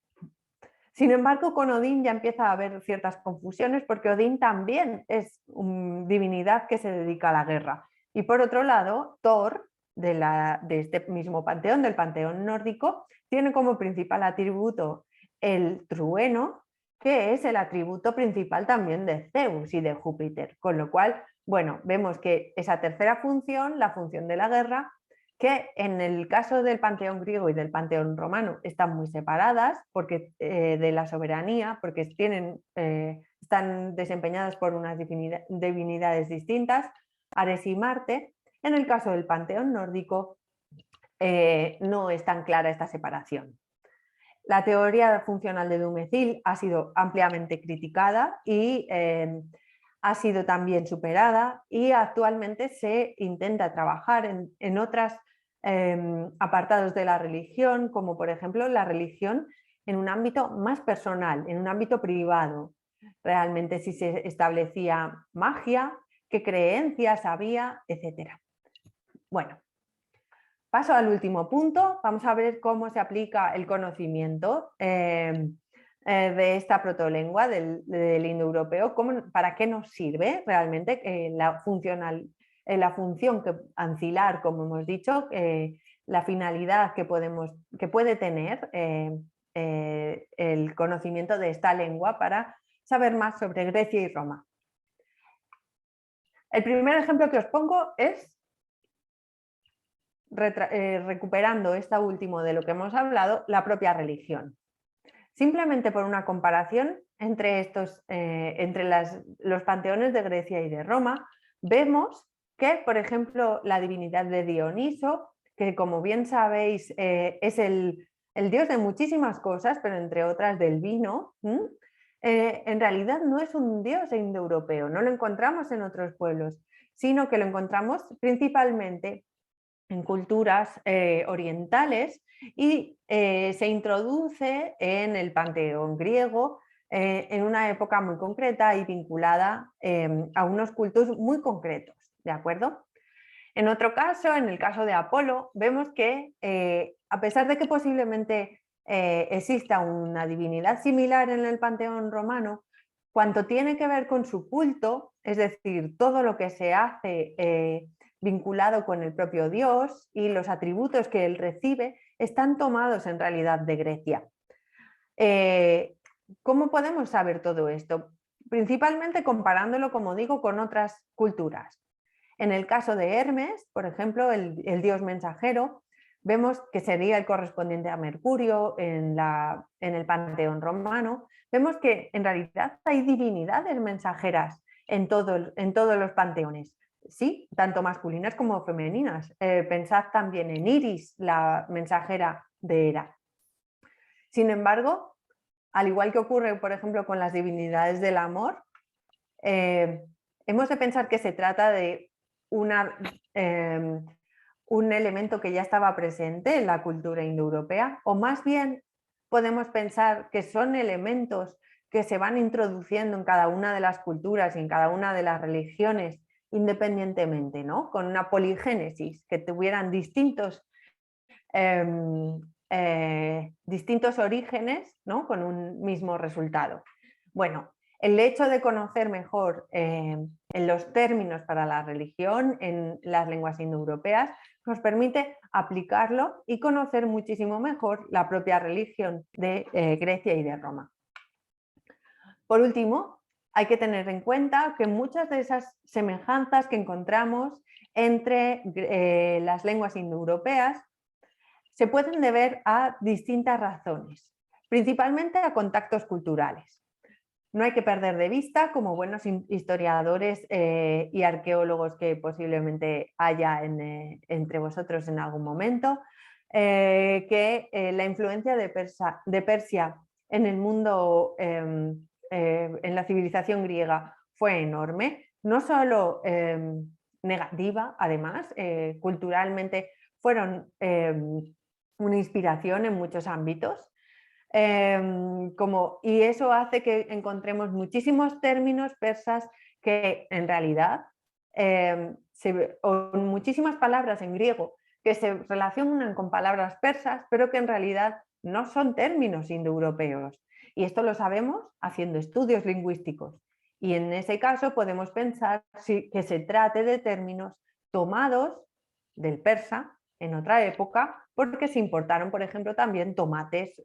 Sin embargo, con Odín ya empieza a haber ciertas confusiones, porque Odín también es una divinidad que se dedica a la guerra. Y por otro lado, Thor, de este mismo panteón, del panteón nórdico, tiene como principal atributo el trueno, que es el atributo principal también de Zeus y de Júpiter. Con lo cual, bueno, vemos que esa tercera función, la función de la guerra, que en el caso del panteón griego y del panteón romano están muy separadas porque, de la soberanía, porque están desempeñadas por unas divinidades distintas, Ares y Marte. En el caso del panteón nórdico no es tan clara esta separación. La teoría funcional de Dumézil ha sido ampliamente criticada y ha sido también superada, y actualmente se intenta trabajar en otros apartados de la religión, como por ejemplo la religión en un ámbito más personal, en un ámbito privado. Realmente si se establecía magia, qué creencias había, etc. Bueno, paso al último punto. Vamos a ver cómo se aplica el conocimiento de esta protolengua del indoeuropeo, para qué nos sirve realmente la función ancilar, como hemos dicho, la finalidad que puede tener el conocimiento de esta lengua para saber más sobre Grecia y Roma. El primer ejemplo que os pongo es, recuperando esta último de lo que hemos hablado, la propia religión. Simplemente por una comparación entre los panteones de Grecia y de Roma, vemos que, por ejemplo, la divinidad de Dioniso, que como bien sabéis es el dios de muchísimas cosas, pero entre otras del vino, en realidad no es un dios indoeuropeo, no lo encontramos en otros pueblos, sino que lo encontramos principalmente en culturas orientales, y se introduce en el panteón griego en una época muy concreta y vinculada a unos cultos muy concretos, ¿de acuerdo? En otro caso, en el caso de Apolo, vemos que a pesar de que posiblemente exista una divinidad similar en el panteón romano, cuanto tiene que ver con su culto, es decir, todo lo que se hace vinculado con el propio dios y los atributos que él recibe, están tomados en realidad de Grecia. ¿Cómo podemos saber todo esto? Principalmente comparándolo, como digo, con otras culturas. En el caso de Hermes, por ejemplo, el dios mensajero, vemos que sería el correspondiente a Mercurio en el panteón romano. Vemos que en realidad hay divinidades mensajeras en todos los panteones. Sí, tanto masculinas como femeninas. Pensad también en Iris, la mensajera de Hera. Sin embargo, al igual que ocurre, por ejemplo, con las divinidades del amor, hemos de pensar que se trata de un elemento que ya estaba presente en la cultura indoeuropea, o más bien podemos pensar que son elementos que se van introduciendo en cada una de las culturas y en cada una de las religiones independientemente, ¿no? Con una poligénesis, que tuvieran distintos orígenes, ¿no? Con un mismo resultado. Bueno, el hecho de conocer mejor en los términos para la religión en las lenguas indoeuropeas nos permite aplicarlo y conocer muchísimo mejor la propia religión de Grecia y de Roma. Por último, hay que tener en cuenta que muchas de esas semejanzas que encontramos entre las lenguas indoeuropeas se pueden deber a distintas razones, principalmente a contactos culturales. No hay que perder de vista, como buenos historiadores y arqueólogos que posiblemente haya entre vosotros en algún momento, que la influencia de Persia en el mundo, en la civilización griega, fue enorme, no solo negativa, además, culturalmente fueron una inspiración en muchos ámbitos. Y eso hace que encontremos muchísimos términos persas que en realidad, o muchísimas palabras en griego que se relacionan con palabras persas, pero que en realidad no son términos indoeuropeos. Y esto lo sabemos haciendo estudios lingüísticos. Y en ese caso podemos pensar que se trate de términos tomados del persa en otra época, porque se importaron, por ejemplo, también tomates,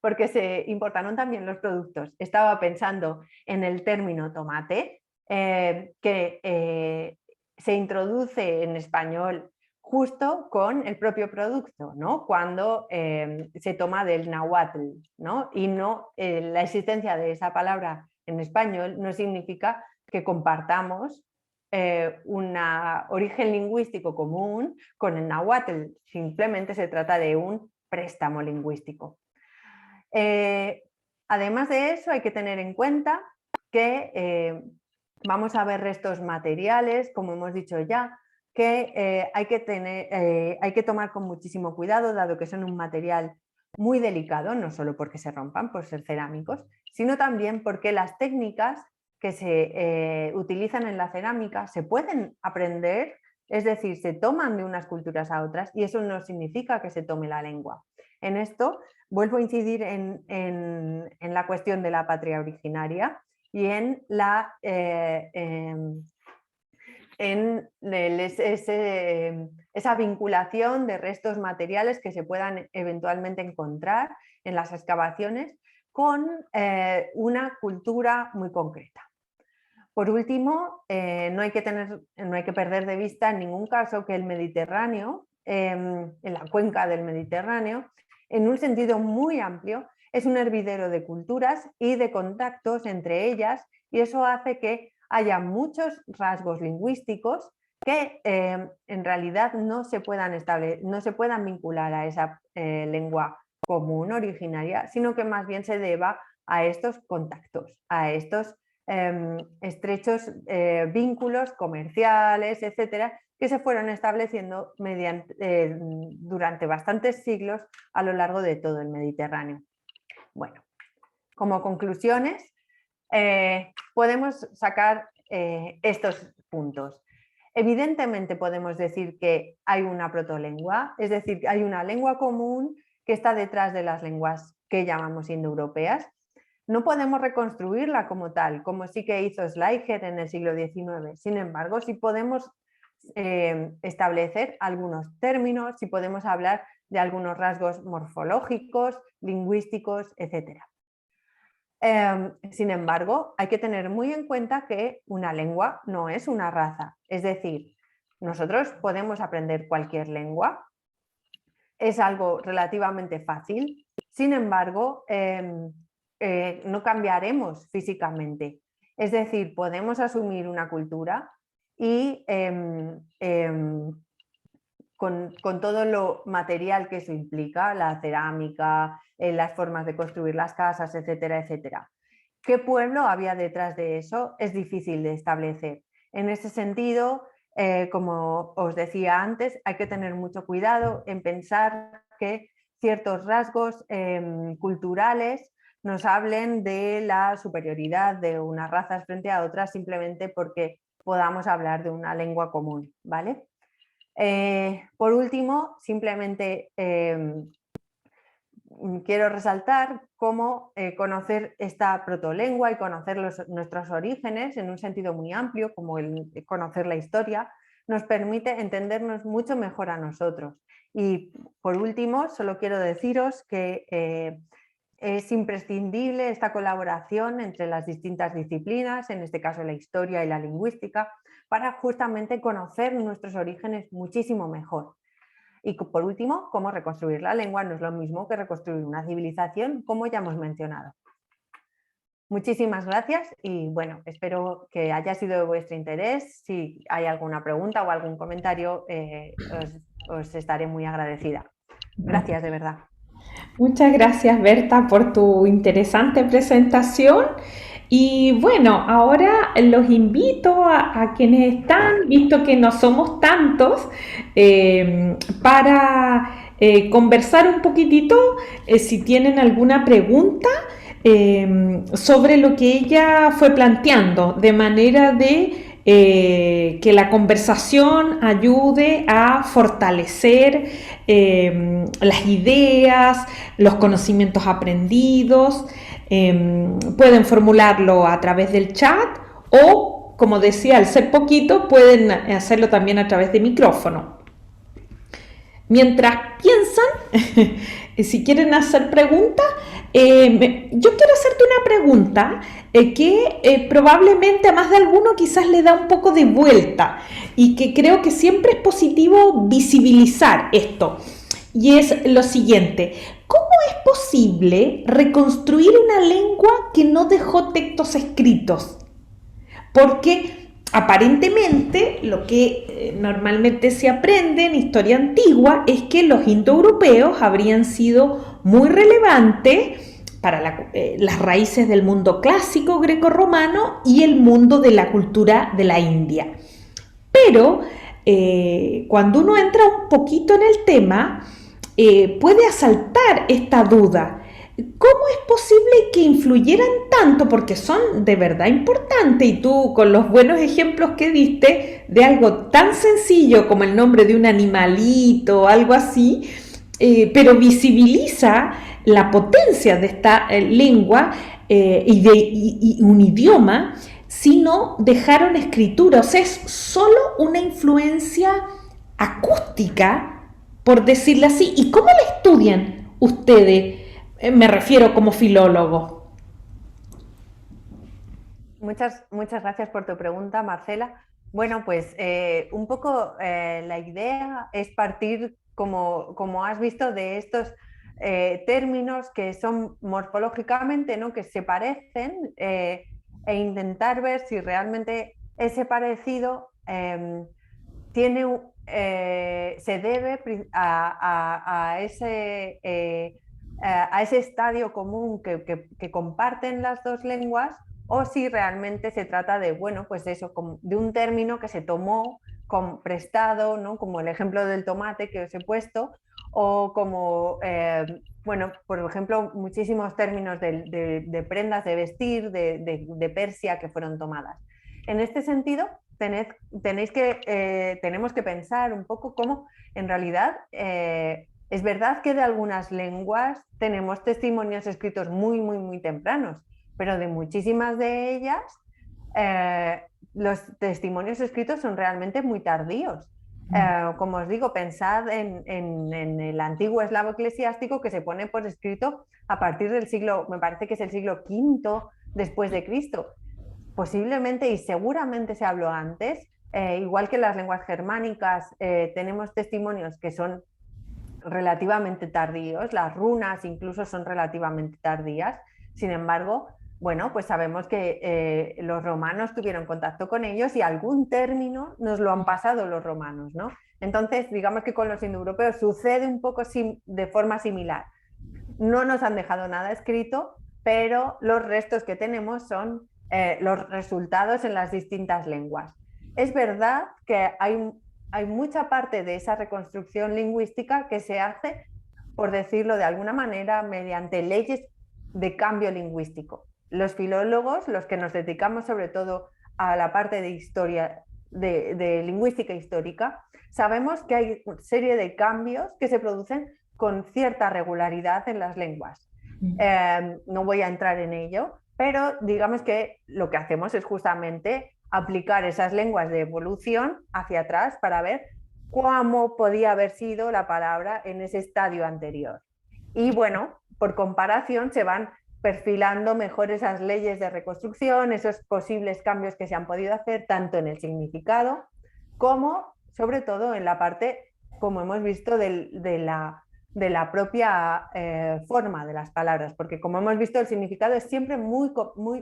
porque se importaron también los productos. Estaba pensando en el término tomate, que se introduce en español justo con el propio producto, ¿no? Cuando se toma del náhuatl, ¿no? Y no, la existencia de esa palabra en español no significa que compartamos un origen lingüístico común con el náhuatl, simplemente se trata de un préstamo lingüístico. Además de eso, hay que tener en cuenta que vamos a ver restos materiales, como hemos dicho ya, que hay que tomar con muchísimo cuidado, dado que son un material muy delicado, no solo porque se rompan por ser cerámicos, sino también porque las técnicas que se utilizan en la cerámica se pueden aprender, es decir, se toman de unas culturas a otras, y eso no significa que se tome la lengua. En esto vuelvo a incidir en la cuestión de la patria originaria y en esa vinculación de restos materiales que se puedan eventualmente encontrar en las excavaciones con una cultura muy concreta. Por último, no hay que perder de vista en ningún caso que el Mediterráneo, en la cuenca del Mediterráneo, en un sentido muy amplio, es un hervidero de culturas y de contactos entre ellas, y eso hace que haya muchos rasgos lingüísticos que en realidad no se puedan vincular a esa lengua común originaria, sino que más bien se deba a estos contactos, a estos estrechos vínculos comerciales, etcétera, que se fueron estableciendo durante bastantes siglos a lo largo de todo el Mediterráneo. Bueno, como conclusiones, podemos sacar estos puntos. Evidentemente podemos decir que hay una protolengua, es decir, que hay una lengua común que está detrás de las lenguas que llamamos indoeuropeas. No podemos reconstruirla como tal, como sí que hizo Schleicher en el siglo XIX. Sin embargo, sí podemos establecer algunos términos, sí podemos hablar de algunos rasgos morfológicos, lingüísticos, etc. Sin embargo, hay que tener muy en cuenta que una lengua no es una raza. Es decir, nosotros podemos aprender cualquier lengua, es algo relativamente fácil. Sin embargo, no cambiaremos físicamente. Es decir, podemos asumir una cultura y con todo lo material que eso implica, la cerámica, las formas de construir las casas, etcétera, etcétera. ¿Qué pueblo había detrás de eso? Es difícil de establecer. En ese sentido, como os decía antes, hay que tener mucho cuidado en pensar que ciertos rasgos culturales nos hablen de la superioridad de unas razas frente a otras simplemente porque podamos hablar de una lengua común, ¿vale? Por último, simplemente quiero resaltar cómo conocer esta protolengua y conocer nuestros orígenes en un sentido muy amplio, como el conocer la historia, nos permite entendernos mucho mejor a nosotros. Y por último, solo quiero deciros que es imprescindible esta colaboración entre las distintas disciplinas, en este caso la historia y la lingüística, para justamente conocer nuestros orígenes muchísimo mejor. Y por último, cómo reconstruir la lengua no es lo mismo que reconstruir una civilización, como ya hemos mencionado. Muchísimas gracias y bueno, espero que haya sido de vuestro interés. Si hay alguna pregunta o algún comentario, os estaré muy agradecida. Gracias, de verdad. Muchas gracias, Berta, por tu interesante presentación. Y bueno, ahora los invito a quienes están, visto que no somos tantos, para conversar un poquitito, si tienen alguna pregunta sobre lo que ella fue planteando, de manera de que la conversación ayude a fortalecer las ideas, los conocimientos aprendidos. Pueden formularlo a través del chat o, como decía, al ser poquito, pueden hacerlo también a través de micrófono. Mientras piensan, si quieren hacer preguntas, yo quiero hacerte una pregunta que probablemente a más de alguno quizás le da un poco de vuelta y que creo que siempre es positivo visibilizar esto. Y es lo siguiente, ¿cómo es posible reconstruir una lengua que no dejó textos escritos? Porque aparentemente lo que normalmente se aprende en historia antigua es que los indoeuropeos habrían sido muy relevantes para las raíces del mundo clásico grecorromano y el mundo de la cultura de la India. Pero cuando uno entra un poquito en el tema, puede asaltar esta duda. ¿Cómo es posible que influyeran tanto? Porque son de verdad importantes y tú con los buenos ejemplos que diste de algo tan sencillo como el nombre de un animalito o algo así, pero visibiliza la potencia de esta lengua y un idioma, si no dejaron escritura. O sea, es solo una influencia acústica, por decirlo así. ¿Y cómo la estudian ustedes? Me refiero como filólogo. Muchas gracias por tu pregunta, Marcela. Bueno, pues un poco la idea es partir, como has visto, de estos términos que son morfológicamente, ¿no?, que se parecen, e intentar ver si realmente ese parecido se debe a ese estadio común que comparten las dos lenguas, o si realmente se trata de, bueno, pues eso, de un término que se tomó prestado, ¿no?, como el ejemplo del tomate que os he puesto, o como, bueno, por ejemplo, muchísimos términos de prendas de vestir de Persia que fueron tomadas. En este sentido, tenemos que pensar un poco cómo, en realidad, es verdad que de algunas lenguas tenemos testimonios escritos muy tempranos, pero de muchísimas de ellas los testimonios escritos son realmente muy tardíos. Como os digo, pensad en el antiguo eslavo eclesiástico, que se pone por escrito a partir del siglo, me parece que es el siglo V después de Cristo. Posiblemente y seguramente se habló antes, igual que las lenguas germánicas, tenemos testimonios que son relativamente tardíos, las runas incluso son relativamente tardías. Sin embargo, bueno, pues sabemos que los romanos tuvieron contacto con ellos y algún término nos lo han pasado los romanos, ¿no? Entonces, digamos que con los indoeuropeos sucede un poco de forma similar. No nos han dejado nada escrito, pero los restos que tenemos son los resultados en las distintas lenguas. Es verdad que hay mucha parte de esa reconstrucción lingüística que se hace, por decirlo de alguna manera, mediante leyes de cambio lingüístico. Los filólogos, los que nos dedicamos sobre todo a la parte de historia, de lingüística histórica, sabemos que hay una serie de cambios que se producen con cierta regularidad en las lenguas. No voy a entrar en ello, pero digamos que lo que hacemos es justamente aplicar esas lenguas de evolución hacia atrás para ver cómo podía haber sido la palabra en ese estadio anterior. Y bueno, por comparación se van perfilando mejor esas leyes de reconstrucción, esos posibles cambios que se han podido hacer tanto en el significado como sobre todo en la parte, como hemos visto, de la propia forma de las palabras, porque como hemos visto el significado es siempre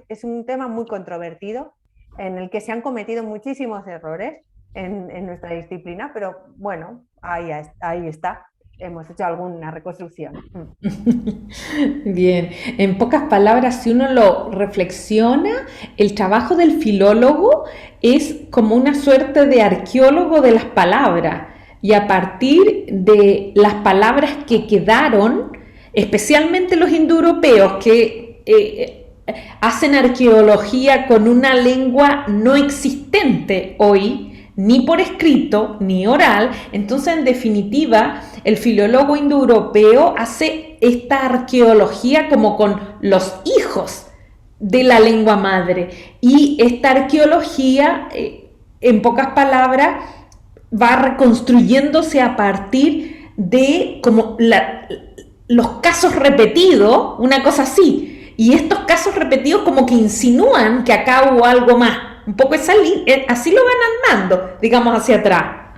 es un tema muy controvertido en el que se han cometido muchísimos errores en nuestra disciplina, pero bueno, ahí está. hemos hecho alguna reconstrucción. Bien, en pocas palabras, si uno lo reflexiona, el trabajo del filólogo es como una suerte de arqueólogo de las palabras y a partir de las palabras que quedaron, especialmente los indoeuropeos que hacen arqueología con una lengua no existente hoy, ni por escrito, ni oral. Entonces, en definitiva, el filólogo indoeuropeo hace esta arqueología como con los hijos de la lengua madre. Y esta arqueología, en pocas palabras, va reconstruyéndose a partir de como los casos repetidos, una cosa así. Y estos casos repetidos como que insinúan que acá hubo algo más. Un poco así lo van armando, digamos, hacia atrás.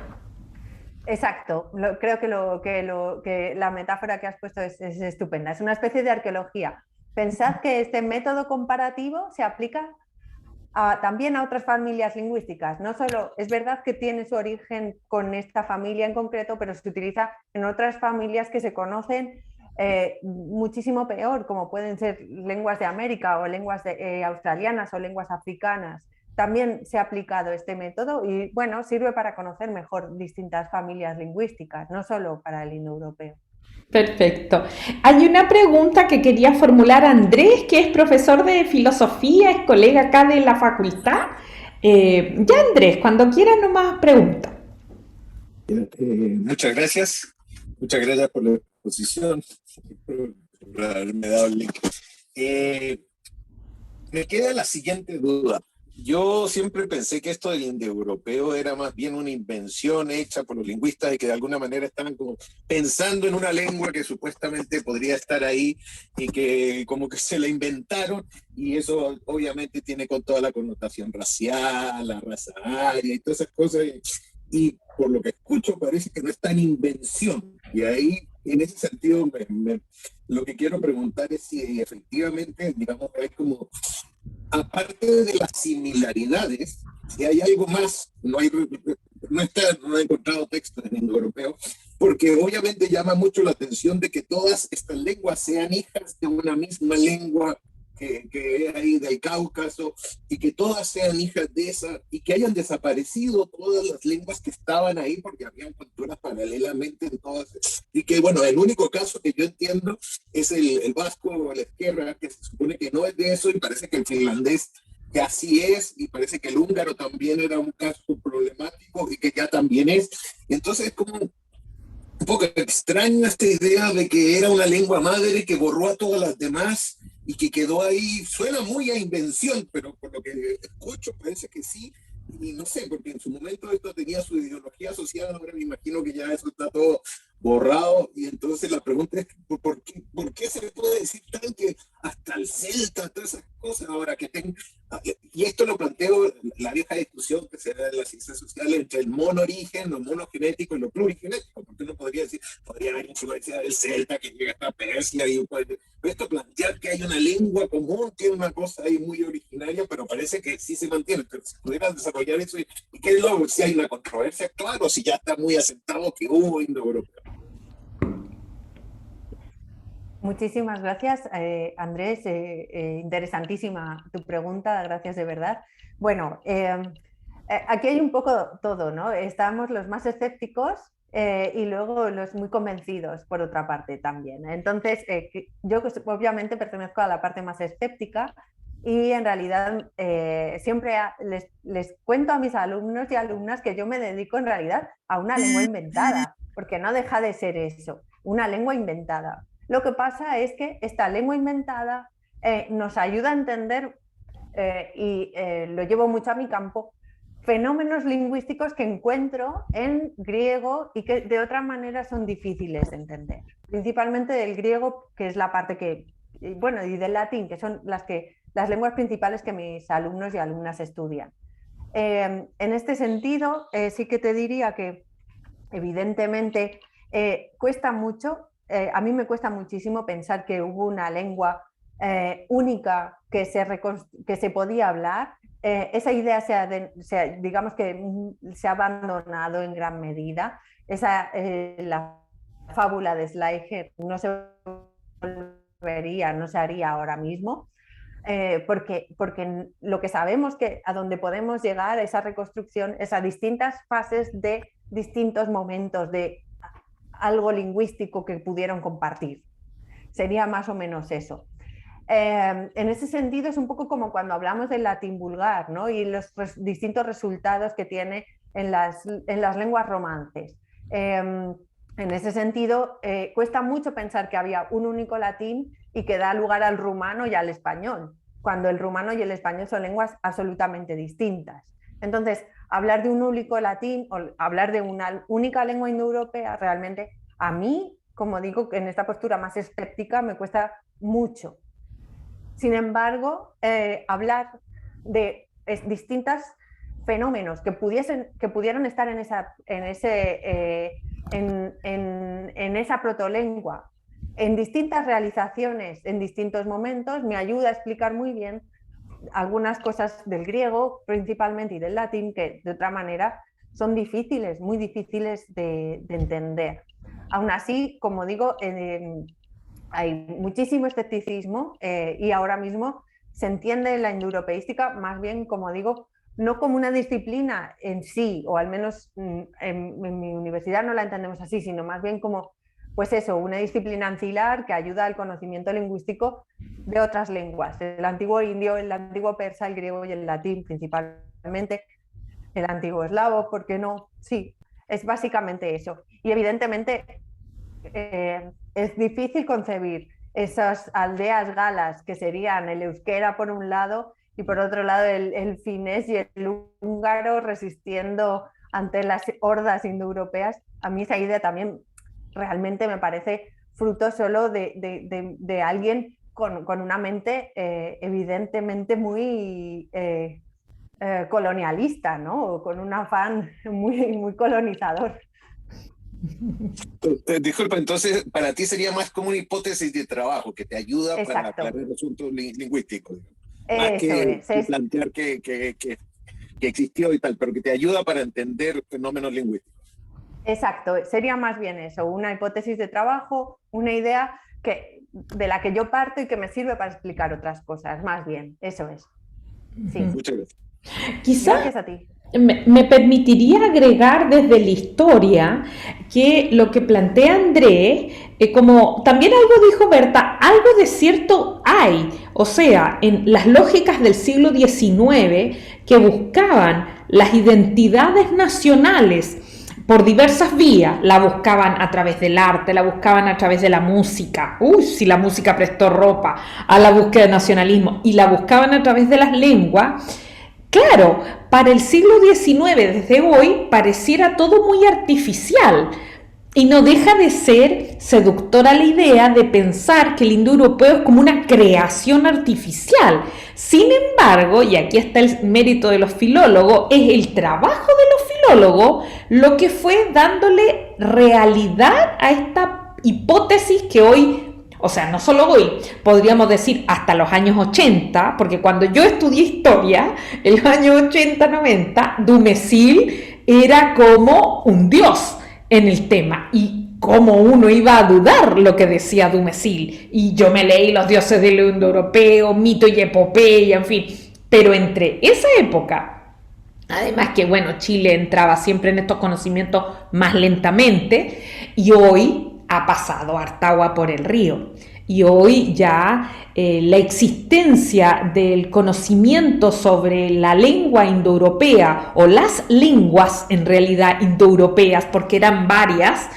Exacto, creo que la metáfora que has puesto es estupenda. Es una especie de arqueología. Pensad que este método comparativo se aplica también a otras familias lingüísticas. No solo, es verdad que tiene su origen con esta familia en concreto, pero se utiliza en otras familias que se conocen muchísimo peor, como pueden ser lenguas de América o lenguas australianas o lenguas africanas. También se ha aplicado este método y, bueno, sirve para conocer mejor distintas familias lingüísticas, no solo para el indoeuropeo. Perfecto. Hay una pregunta que quería formular a Andrés, que es profesor de filosofía, es colega acá de la facultad. Ya Andrés, cuando quieras nomás pregunta. Muchas gracias. Muchas gracias por la exposición, por haberme dado el link. Eh, Me queda la siguiente duda. Yo siempre pensé que esto del indoeuropeo era más bien una invención hecha por los lingüistas y que de alguna manera estaban como pensando en una lengua que supuestamente podría estar ahí y que como que se la inventaron, y eso obviamente tiene con toda la connotación racial, la raza aria y todas esas cosas, y por lo que escucho parece que no es tan invención, y ahí en ese sentido lo que quiero preguntar es si efectivamente, digamos, hay como, aparte de las similaridades, si hay algo más. No he encontrado texto en indoeuropeo, porque obviamente llama mucho la atención de que todas estas lenguas sean hijas de una misma lengua que es ahí del Cáucaso, y que todas sean hijas de esa, y que hayan desaparecido todas las lenguas que estaban ahí porque habían culturas paralelamente en todas, y que bueno, el único caso que yo entiendo es el vasco o el esquerra, que se supone que no es de eso, y parece que el finlandés que así es, y parece que el húngaro también era un caso problemático y que ya también es. Entonces es como un poco extraña esta idea de que era una lengua madre que borró a todas las demás y que quedó ahí. Suena muy a invención, pero por lo que escucho parece que sí. Y no sé, porque en su momento esto tenía su ideología asociada, ahora me imagino que ya eso está todo borrado. Y entonces la pregunta es, ¿por qué se puede decir tan que hasta el celta, todas esas cosas ahora que tengo? Y esto lo planteo, la vieja discusión que se da en las ciencias sociales entre el monoorigen, lo monogenético y lo plurigenético, porque uno podría decir, podría haber influencia del celta que llega hasta Persia, y esto plantear que hay una lengua común, tiene una cosa ahí muy originaria, pero parece que sí se mantiene. Pero si pudieras desarrollar eso, y qué es lo, si hay una controversia, claro, si ya está muy asentado que hubo indoeuropeo. Muchísimas gracias, Andrés. Interesantísima tu pregunta, gracias de verdad. Bueno, aquí hay un poco todo, ¿no? Estamos los más escépticos y luego los muy convencidos, por otra parte, también. Entonces, yo obviamente pertenezco a la parte más escéptica y en realidad siempre les cuento a mis alumnos y alumnas que yo me dedico en realidad a una lengua inventada, porque no deja de ser eso, una lengua inventada. Lo que pasa es que esta lengua inventada nos ayuda a entender, y lo llevo mucho a mi campo, fenómenos lingüísticos que encuentro en griego y que de otra manera son difíciles de entender. Principalmente del griego, que es la parte que, bueno, y del latín, que son las lenguas principales que mis alumnos y alumnas estudian. En este sentido, sí que te diría que evidentemente cuesta mucho. A mí me cuesta muchísimo pensar que hubo una lengua única que se podía hablar. Esa idea digamos que se ha abandonado en gran medida. La fábula de Schleicher no se volvería, no se haría ahora mismo, porque lo que sabemos que a donde podemos llegar a esa reconstrucción es a distintas fases de distintos momentos de algo lingüístico que pudieron compartir. Sería más o menos eso. En ese sentido es un poco como cuando hablamos del latín vulgar, ¿no? Y los distintos resultados que tiene en las lenguas romances. En ese sentido, cuesta mucho pensar que había un único latín y que da lugar al rumano y al español, cuando el rumano y el español son lenguas absolutamente distintas. Entonces, hablar de un único latín o hablar de una única lengua indoeuropea, realmente a mí, como digo, en esta postura más escéptica me cuesta mucho. Sin embargo, hablar de distintos fenómenos que pudieron estar en esa protolengua, en distintas realizaciones, en distintos momentos, me ayuda a explicar muy bien algunas cosas del griego principalmente y del latín que de otra manera son difíciles, muy difíciles de entender. Aún así, como digo, hay muchísimo escepticismo y ahora mismo se entiende la indoeuropeística más bien, como digo, no como una disciplina en sí, o al menos en mi universidad no la entendemos así, sino más bien como, pues eso, una disciplina ancilar que ayuda al conocimiento lingüístico de otras lenguas, el antiguo indio, el antiguo persa, el griego y el latín principalmente, el antiguo eslavo, ¿por qué no? Sí, es básicamente eso. Y evidentemente es difícil concebir esas aldeas galas que serían el euskera por un lado y por otro lado el finés y el húngaro resistiendo ante las hordas indoeuropeas. A mí esa idea también realmente me parece fruto solo de alguien con una mente evidentemente muy colonialista, ¿no? Con un afán muy colonizador. Disculpa, entonces para ti sería más como una hipótesis de trabajo que te ayuda Exacto. para aclarar el asunto lingüístico, Eso más que es. plantear que existió y tal, pero que te ayuda para entender fenómenos lingüísticos. Exacto, sería más bien eso, una hipótesis de trabajo, una idea de la que yo parto y que me sirve para explicar otras cosas, más bien, eso es. Sí. Muchas gracias. Gracias a ti. Me permitiría agregar desde la historia que lo que plantea Andrés, como también algo dijo Berta, algo de cierto hay, o sea, en las lógicas del siglo XIX que buscaban las identidades nacionales por diversas vías, la buscaban a través del arte, la buscaban a través de la música, si la música prestó ropa a la búsqueda de nacionalismo, y la buscaban a través de las lenguas. Claro, para el siglo XIX, desde hoy, pareciera todo muy artificial y no deja de ser seductora la idea de pensar que el indoeuropeo es como una creación artificial. Sin embargo, y aquí está el mérito de los filólogos, es el trabajo de los filólogos lo que fue dándole realidad a esta hipótesis que hoy, o sea, no solo hoy, podríamos decir hasta los años 80, porque cuando yo estudié historia, en los años 80-90, Dumézil era como un dios en el tema. Y cómo uno iba a dudar lo que decía Dumézil. Y yo me leí Los dioses del indoeuropeo, Mito y Epopeya, en fin. Pero entre esa época, además que, bueno, Chile entraba siempre en estos conocimientos más lentamente, y hoy ha pasado harta agua por el río. Y hoy ya la existencia del conocimiento sobre la lengua indoeuropea o las lenguas en realidad indoeuropeas, porque eran varias,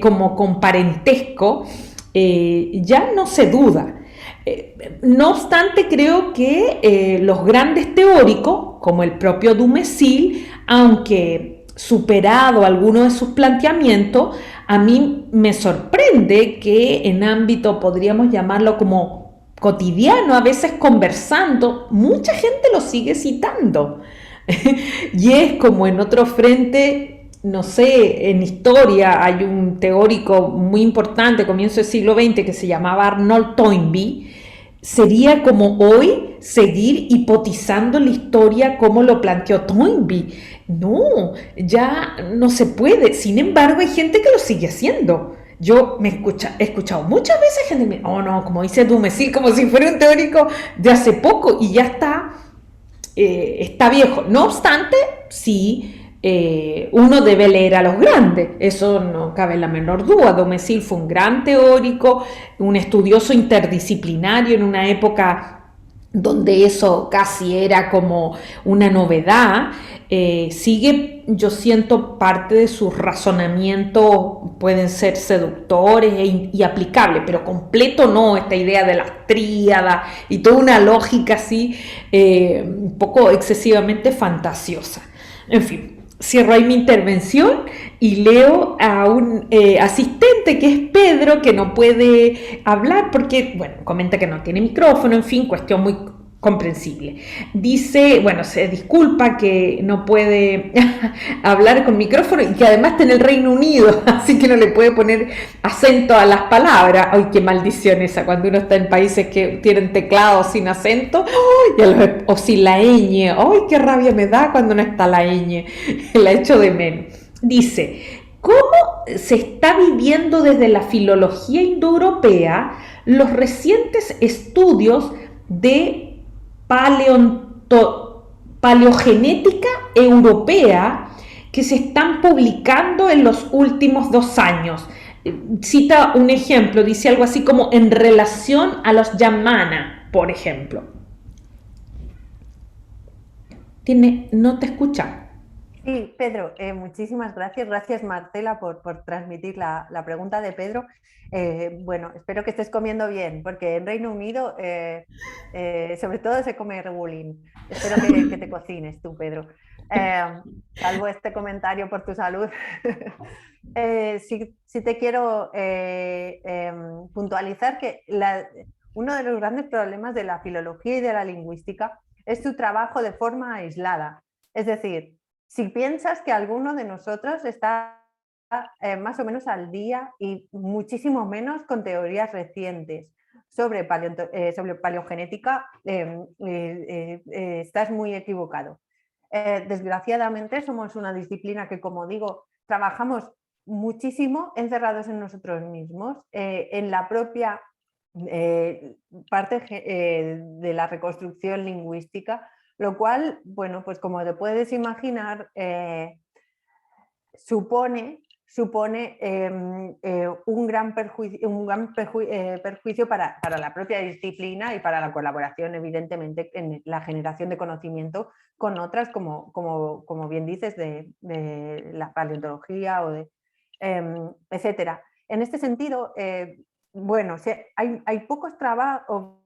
como con parentesco, ya no se duda. No obstante, creo que los grandes teóricos, como el propio Dumézil, aunque superado algunos de sus planteamientos, a mí me sorprende que en ámbito, podríamos llamarlo como cotidiano, a veces conversando, mucha gente lo sigue citando. Y es como en otro frente, no sé, en historia hay un teórico muy importante, comienzo del siglo XX, que se llamaba Arnold Toynbee. Sería como hoy seguir hipotizando la historia como lo planteó Toynbee. No, ya no se puede. Sin embargo, hay gente que lo sigue haciendo. Yo he escuchado muchas veces gente me oh no, como dice Dumézil, como si fuera un teórico de hace poco y ya está viejo. No obstante, sí, uno debe leer a los grandes, eso no cabe la menor duda. Dumézil fue un gran teórico, un estudioso interdisciplinario en una época donde eso casi era como una novedad. Sigue, yo siento, parte de sus razonamientos pueden ser seductores y aplicables, pero completo no, esta idea de las tríadas y toda una lógica así, un poco excesivamente fantasiosa. En fin, cierro ahí mi intervención y leo a un asistente que es Pedro, que no puede hablar porque, bueno, comenta que no tiene micrófono, en fin, cuestión muy comprensible. Dice, bueno, se disculpa que no puede hablar con micrófono y que además está en el Reino Unido, así que no le puede poner acento a las palabras. ¡Ay, qué maldición esa! Cuando uno está en países que tienen teclado sin acento, o sin la ñ. ¡Ay, qué rabia me da cuando no está la ñ! La echo de menos. Dice, ¿cómo se está viviendo desde la filología indoeuropea los recientes estudios de paleogenética europea que se están publicando en los últimos 2 años? Cita un ejemplo, dice algo así como en relación a los Yamana, por ejemplo. No te escucha. Sí, Pedro, muchísimas gracias. Gracias, Marcela, por transmitir la pregunta de Pedro. Bueno, espero que estés comiendo bien, porque en Reino Unido sobre todo se come rebulín. Espero que te cocines tú, Pedro. Salvo este comentario por tu salud. Sí te quiero puntualizar que uno de los grandes problemas de la filología y de la lingüística es su trabajo de forma aislada. Es decir, si piensas que alguno de nosotros está más o menos al día y muchísimo menos con teorías recientes sobre paleogenética, estás muy equivocado. Desgraciadamente somos una disciplina que, como digo, trabajamos muchísimo encerrados en nosotros mismos, en la propia parte de la reconstrucción lingüística, lo cual, bueno, pues como te puedes imaginar, supone un gran perjuicio para la propia disciplina y para la colaboración, evidentemente, en la generación de conocimiento con otras, como bien dices, de la paleontología o de etcétera. En este sentido, bueno, hay pocos trabajos.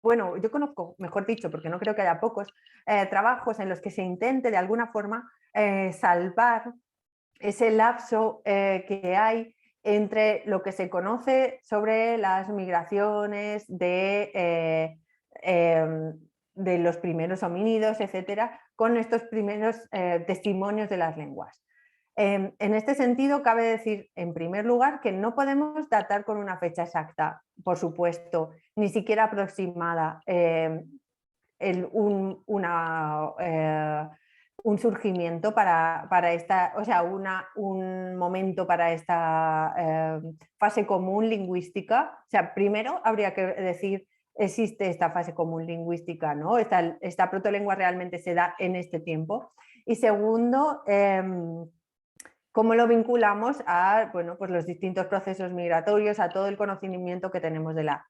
Bueno, yo conozco, mejor dicho, porque no creo que haya pocos, trabajos en los que se intente de alguna forma salvar ese lapso que hay entre lo que se conoce sobre las migraciones de los primeros homínidos, etcétera, con estos primeros testimonios de las lenguas. En este sentido, cabe decir, en primer lugar, que no podemos datar con una fecha exacta, por supuesto, ni siquiera aproximada, un surgimiento para esta, o sea, un momento para esta fase común lingüística. O sea, primero habría que decir, existe esta fase común lingüística, ¿no? Esta protolengua realmente se da en este tiempo. Y segundo, cómo lo vinculamos a, bueno, pues los distintos procesos migratorios, a todo el conocimiento que tenemos de la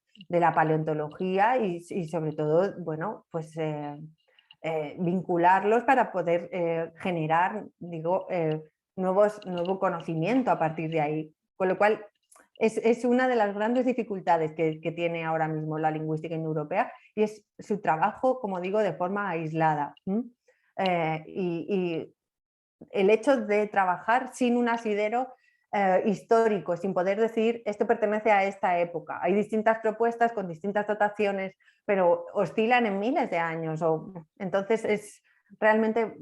paleontología y sobre todo, bueno, pues vincularlos para poder generar, digo, nuevo conocimiento a partir de ahí. Con lo cual, es una de las grandes dificultades que tiene ahora mismo la lingüística indoeuropea y es su trabajo, como digo, de forma aislada. Y el hecho de trabajar sin un asidero histórico, sin poder decir esto pertenece a esta época. Hay distintas propuestas con distintas dataciones, pero oscilan en miles de años. Entonces es realmente,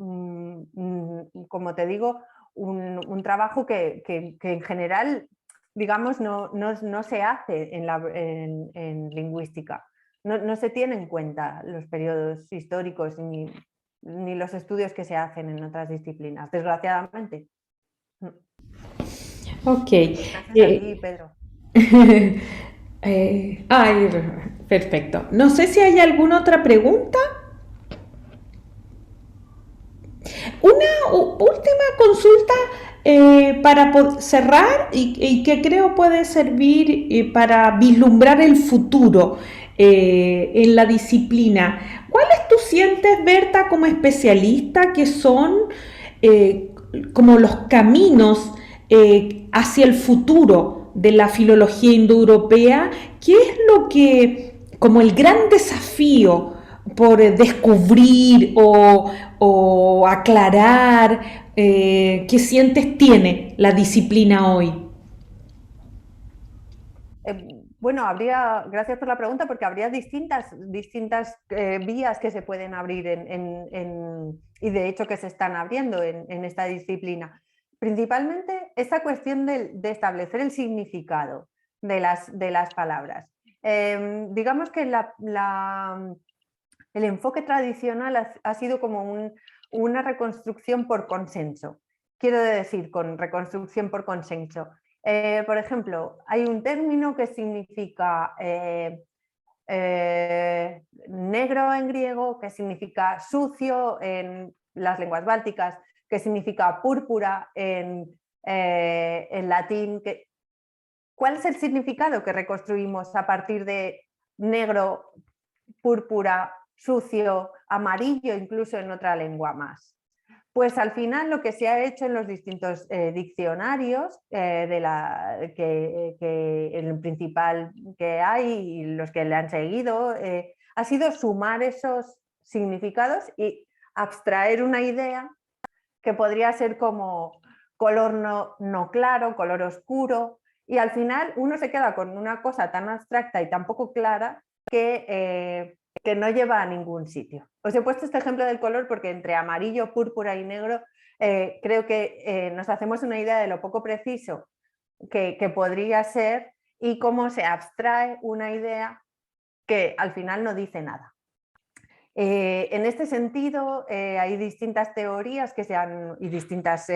como te digo, un trabajo que en general, digamos, no se hace en lingüística. No se tienen en cuenta los periodos históricos ni los estudios que se hacen en otras disciplinas, desgraciadamente. Ok. Gracias a ti, Pedro. Ay, perfecto. No sé si hay alguna otra pregunta. Una última consulta para cerrar y que creo puede servir para vislumbrar el futuro en la disciplina. ¿Cuáles tú sientes, Berta, como especialista, que son eh, como los caminos hacia el futuro de la filología indoeuropea? ¿Qué es lo que, como el gran desafío por descubrir o aclarar qué sientes tiene la disciplina hoy? Bueno, gracias por la pregunta, porque habría distintas vías que se pueden abrir y de hecho que se están abriendo en esta disciplina. Principalmente esta cuestión de establecer el significado de las palabras. Digamos que el enfoque tradicional ha sido como una reconstrucción por consenso. Quiero decir, con reconstrucción por consenso. Por ejemplo, hay un término que significa negro en griego, que significa sucio en las lenguas bálticas, que significa púrpura en latín. ¿Cuál es el significado que reconstruimos a partir de negro, púrpura, sucio, amarillo, incluso en otra lengua más? Pues al final lo que se ha hecho en los distintos diccionarios el principal que hay y los que le han seguido ha sido sumar esos significados y abstraer una idea que podría ser como color no claro, color oscuro, y al final uno se queda con una cosa tan abstracta y tan poco clara que no lleva a ningún sitio. Os he puesto este ejemplo del color porque entre amarillo, púrpura y negro creo que nos hacemos una idea de lo poco preciso que podría ser y cómo se abstrae una idea que al final no dice nada. En este sentido, hay distintas teorías y distintas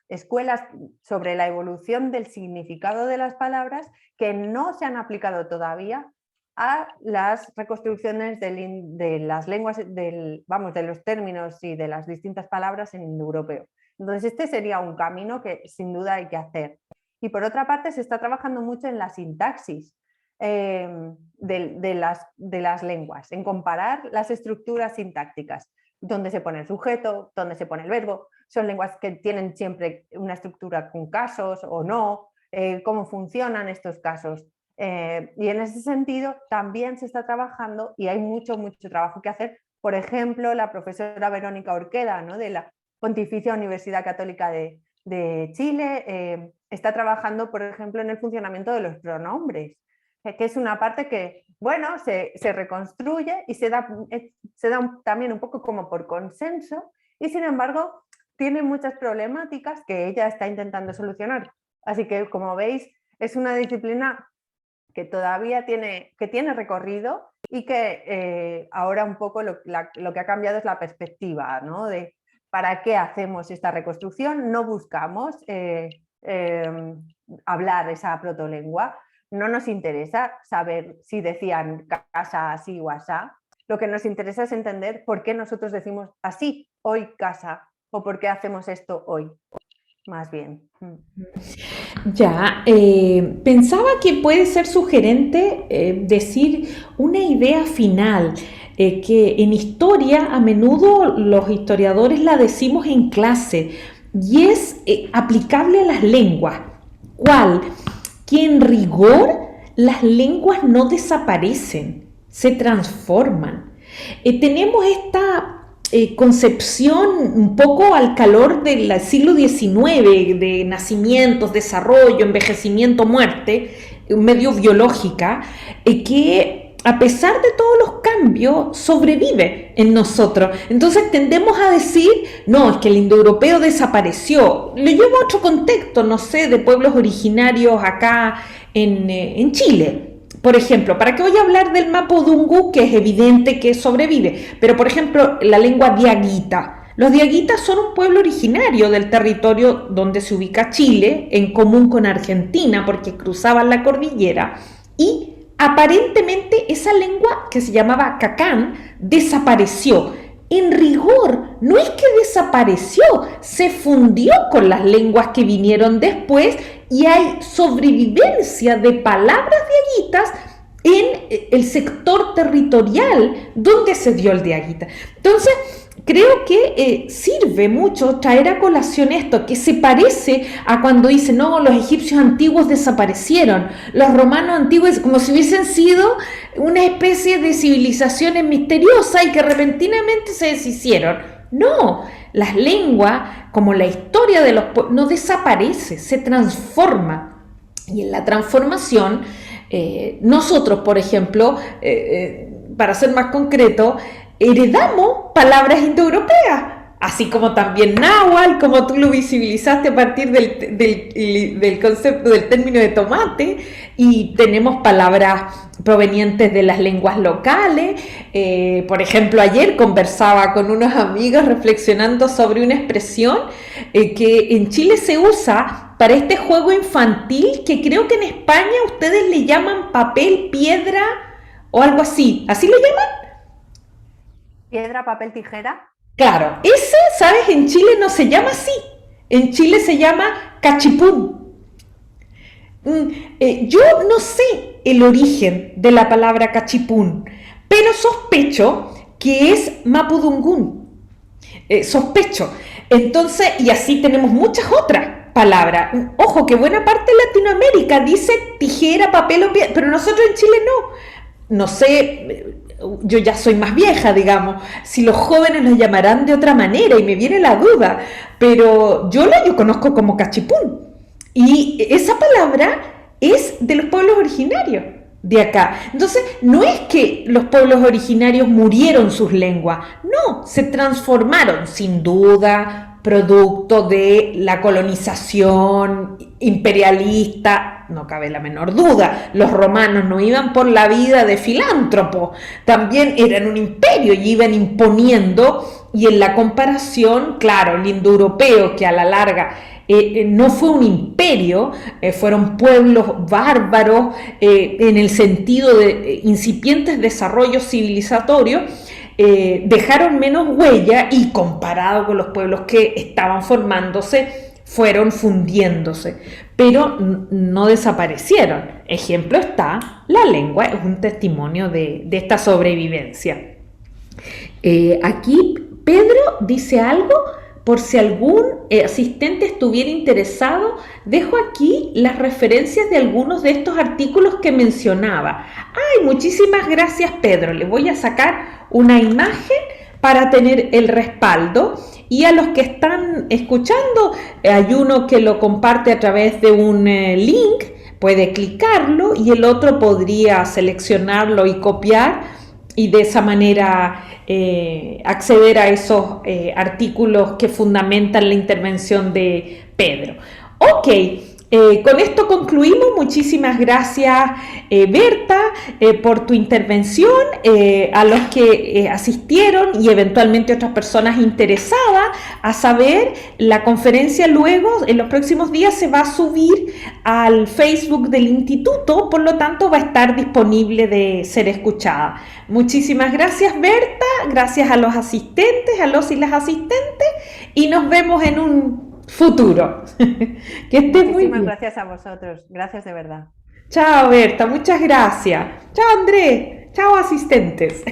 escuelas sobre la evolución del significado de las palabras que no se han aplicado todavía a las reconstrucciones de las lenguas, de los términos y de las distintas palabras en indoeuropeo. Entonces, este sería un camino que sin duda hay que hacer. Y por otra parte, se está trabajando mucho en la sintaxis de las lenguas, en comparar las estructuras sintácticas, donde se pone el sujeto, donde se pone el verbo. Son lenguas que tienen siempre una estructura con casos o no, cómo funcionan estos casos. Y en ese sentido también se está trabajando y hay mucho trabajo que hacer. Por ejemplo, la profesora Verónica Orqueda, ¿no?, de la Pontificia Universidad Católica de Chile, está trabajando, por ejemplo, en el funcionamiento de los pronombres, que es una parte que, bueno, se reconstruye y se da también un poco como por consenso, y sin embargo tiene muchas problemáticas que ella está intentando solucionar. Así que, como veis, es una disciplina que todavía tiene recorrido y que ahora un poco lo que ha cambiado es la perspectiva, ¿no?, de para qué hacemos esta reconstrucción. No buscamos hablar esa protolengua, no nos interesa saber si decían casa así o asá. Lo que nos interesa es entender por qué nosotros decimos así hoy casa o por qué hacemos esto hoy, más bien. Ya, pensaba que puede ser sugerente decir una idea final, que en historia a menudo los historiadores la decimos en clase y es aplicable a las lenguas. ¿Cuál? Que en rigor las lenguas no desaparecen, se transforman. Tenemos esta concepción un poco al calor del siglo XIX, de nacimientos, desarrollo, envejecimiento, muerte, medio biológica, que a pesar de todos los cambios sobrevive en nosotros. Entonces tendemos a decir, no, es que el indoeuropeo desapareció. Lo llevo a otro contexto, no sé, de pueblos originarios acá en Chile. Por ejemplo, ¿para qué voy a hablar del mapudungun, que es evidente que sobrevive? Pero, por ejemplo, la lengua diaguita. Los diaguitas son un pueblo originario del territorio donde se ubica Chile, en común con Argentina, porque cruzaban la cordillera, y aparentemente esa lengua que se llamaba cacán desapareció. En rigor, no es que desapareció, se fundió con las lenguas que vinieron después y hay sobrevivencia de palabras diaguitas en el sector territorial donde se dio el diaguita. Entonces, creo que sirve mucho traer a colación esto, que se parece a cuando dicen, no, los egipcios antiguos desaparecieron, los romanos antiguos, como si hubiesen sido una especie de civilizaciones misteriosas y que repentinamente se deshicieron. No, las lenguas, como la historia de los pueblos, no desaparece, se transforma. Y en la transformación, nosotros, por ejemplo, para ser más concreto, heredamos palabras indoeuropeas, así como también náhuatl, como tú lo visibilizaste a partir del concepto del término de tomate, y tenemos palabras provenientes de las lenguas locales. Por ejemplo, ayer conversaba con unos amigos reflexionando sobre una expresión que en Chile se usa para este juego infantil que creo que en España ustedes le llaman papel, piedra o algo así. ¿Así lo llaman? Piedra, papel, tijera. Claro, ese, ¿sabes? En Chile no se llama así. En Chile se llama cachipún. Yo no sé el origen de la palabra cachipún, pero sospecho que es mapudungún. Sospecho. Entonces, y así tenemos muchas otras palabras. Ojo, que buena parte de Latinoamérica dice tijera, papel o piedra, pero nosotros en Chile no. No sé, yo ya soy más vieja, digamos, si los jóvenes lo llamarán de otra manera y me viene la duda, pero yo conozco como cachipún. Y esa palabra es de los pueblos originarios de acá. Entonces, no es que los pueblos originarios murieron sus lenguas, no, se transformaron, sin duda, producto de la colonización imperialista, no cabe la menor duda. Los romanos no iban por la vida de filántropos, también eran un imperio y iban imponiendo, y en la comparación, claro, el indoeuropeo, que a la larga no fue un imperio, fueron pueblos bárbaros en el sentido de incipientes desarrollos civilizatorios, dejaron menos huella y comparado con los pueblos que estaban formándose, fueron fundiéndose, pero no desaparecieron. Ejemplo está, la lengua es un testimonio de esta sobrevivencia. Aquí Pedro dice algo. Por si algún asistente estuviera interesado, dejo aquí las referencias de algunos de estos artículos que mencionaba. ¡Ay, muchísimas gracias, Pedro! Le voy a sacar una imagen para tener el respaldo. Y a los que están escuchando, hay uno que lo comparte a través de un link, puede clicarlo y el otro podría seleccionarlo y copiar, y de esa manera acceder a esos artículos que fundamentan la intervención de Pedro. Ok, con esto concluimos. Muchísimas gracias, Berta, por tu intervención, a los que asistieron y eventualmente otras personas interesadas a saber. La conferencia luego, en los próximos días, se va a subir al Facebook del instituto, por lo tanto va a estar disponible de ser escuchada. Muchísimas gracias, Berta, gracias a los asistentes, a los y las asistentes, y nos vemos en un futuro. Que estés muy bien. Muchísimas gracias a vosotros. Gracias de verdad. Chao, Berta. Muchas gracias. Chao, Andrés. Chao, asistentes.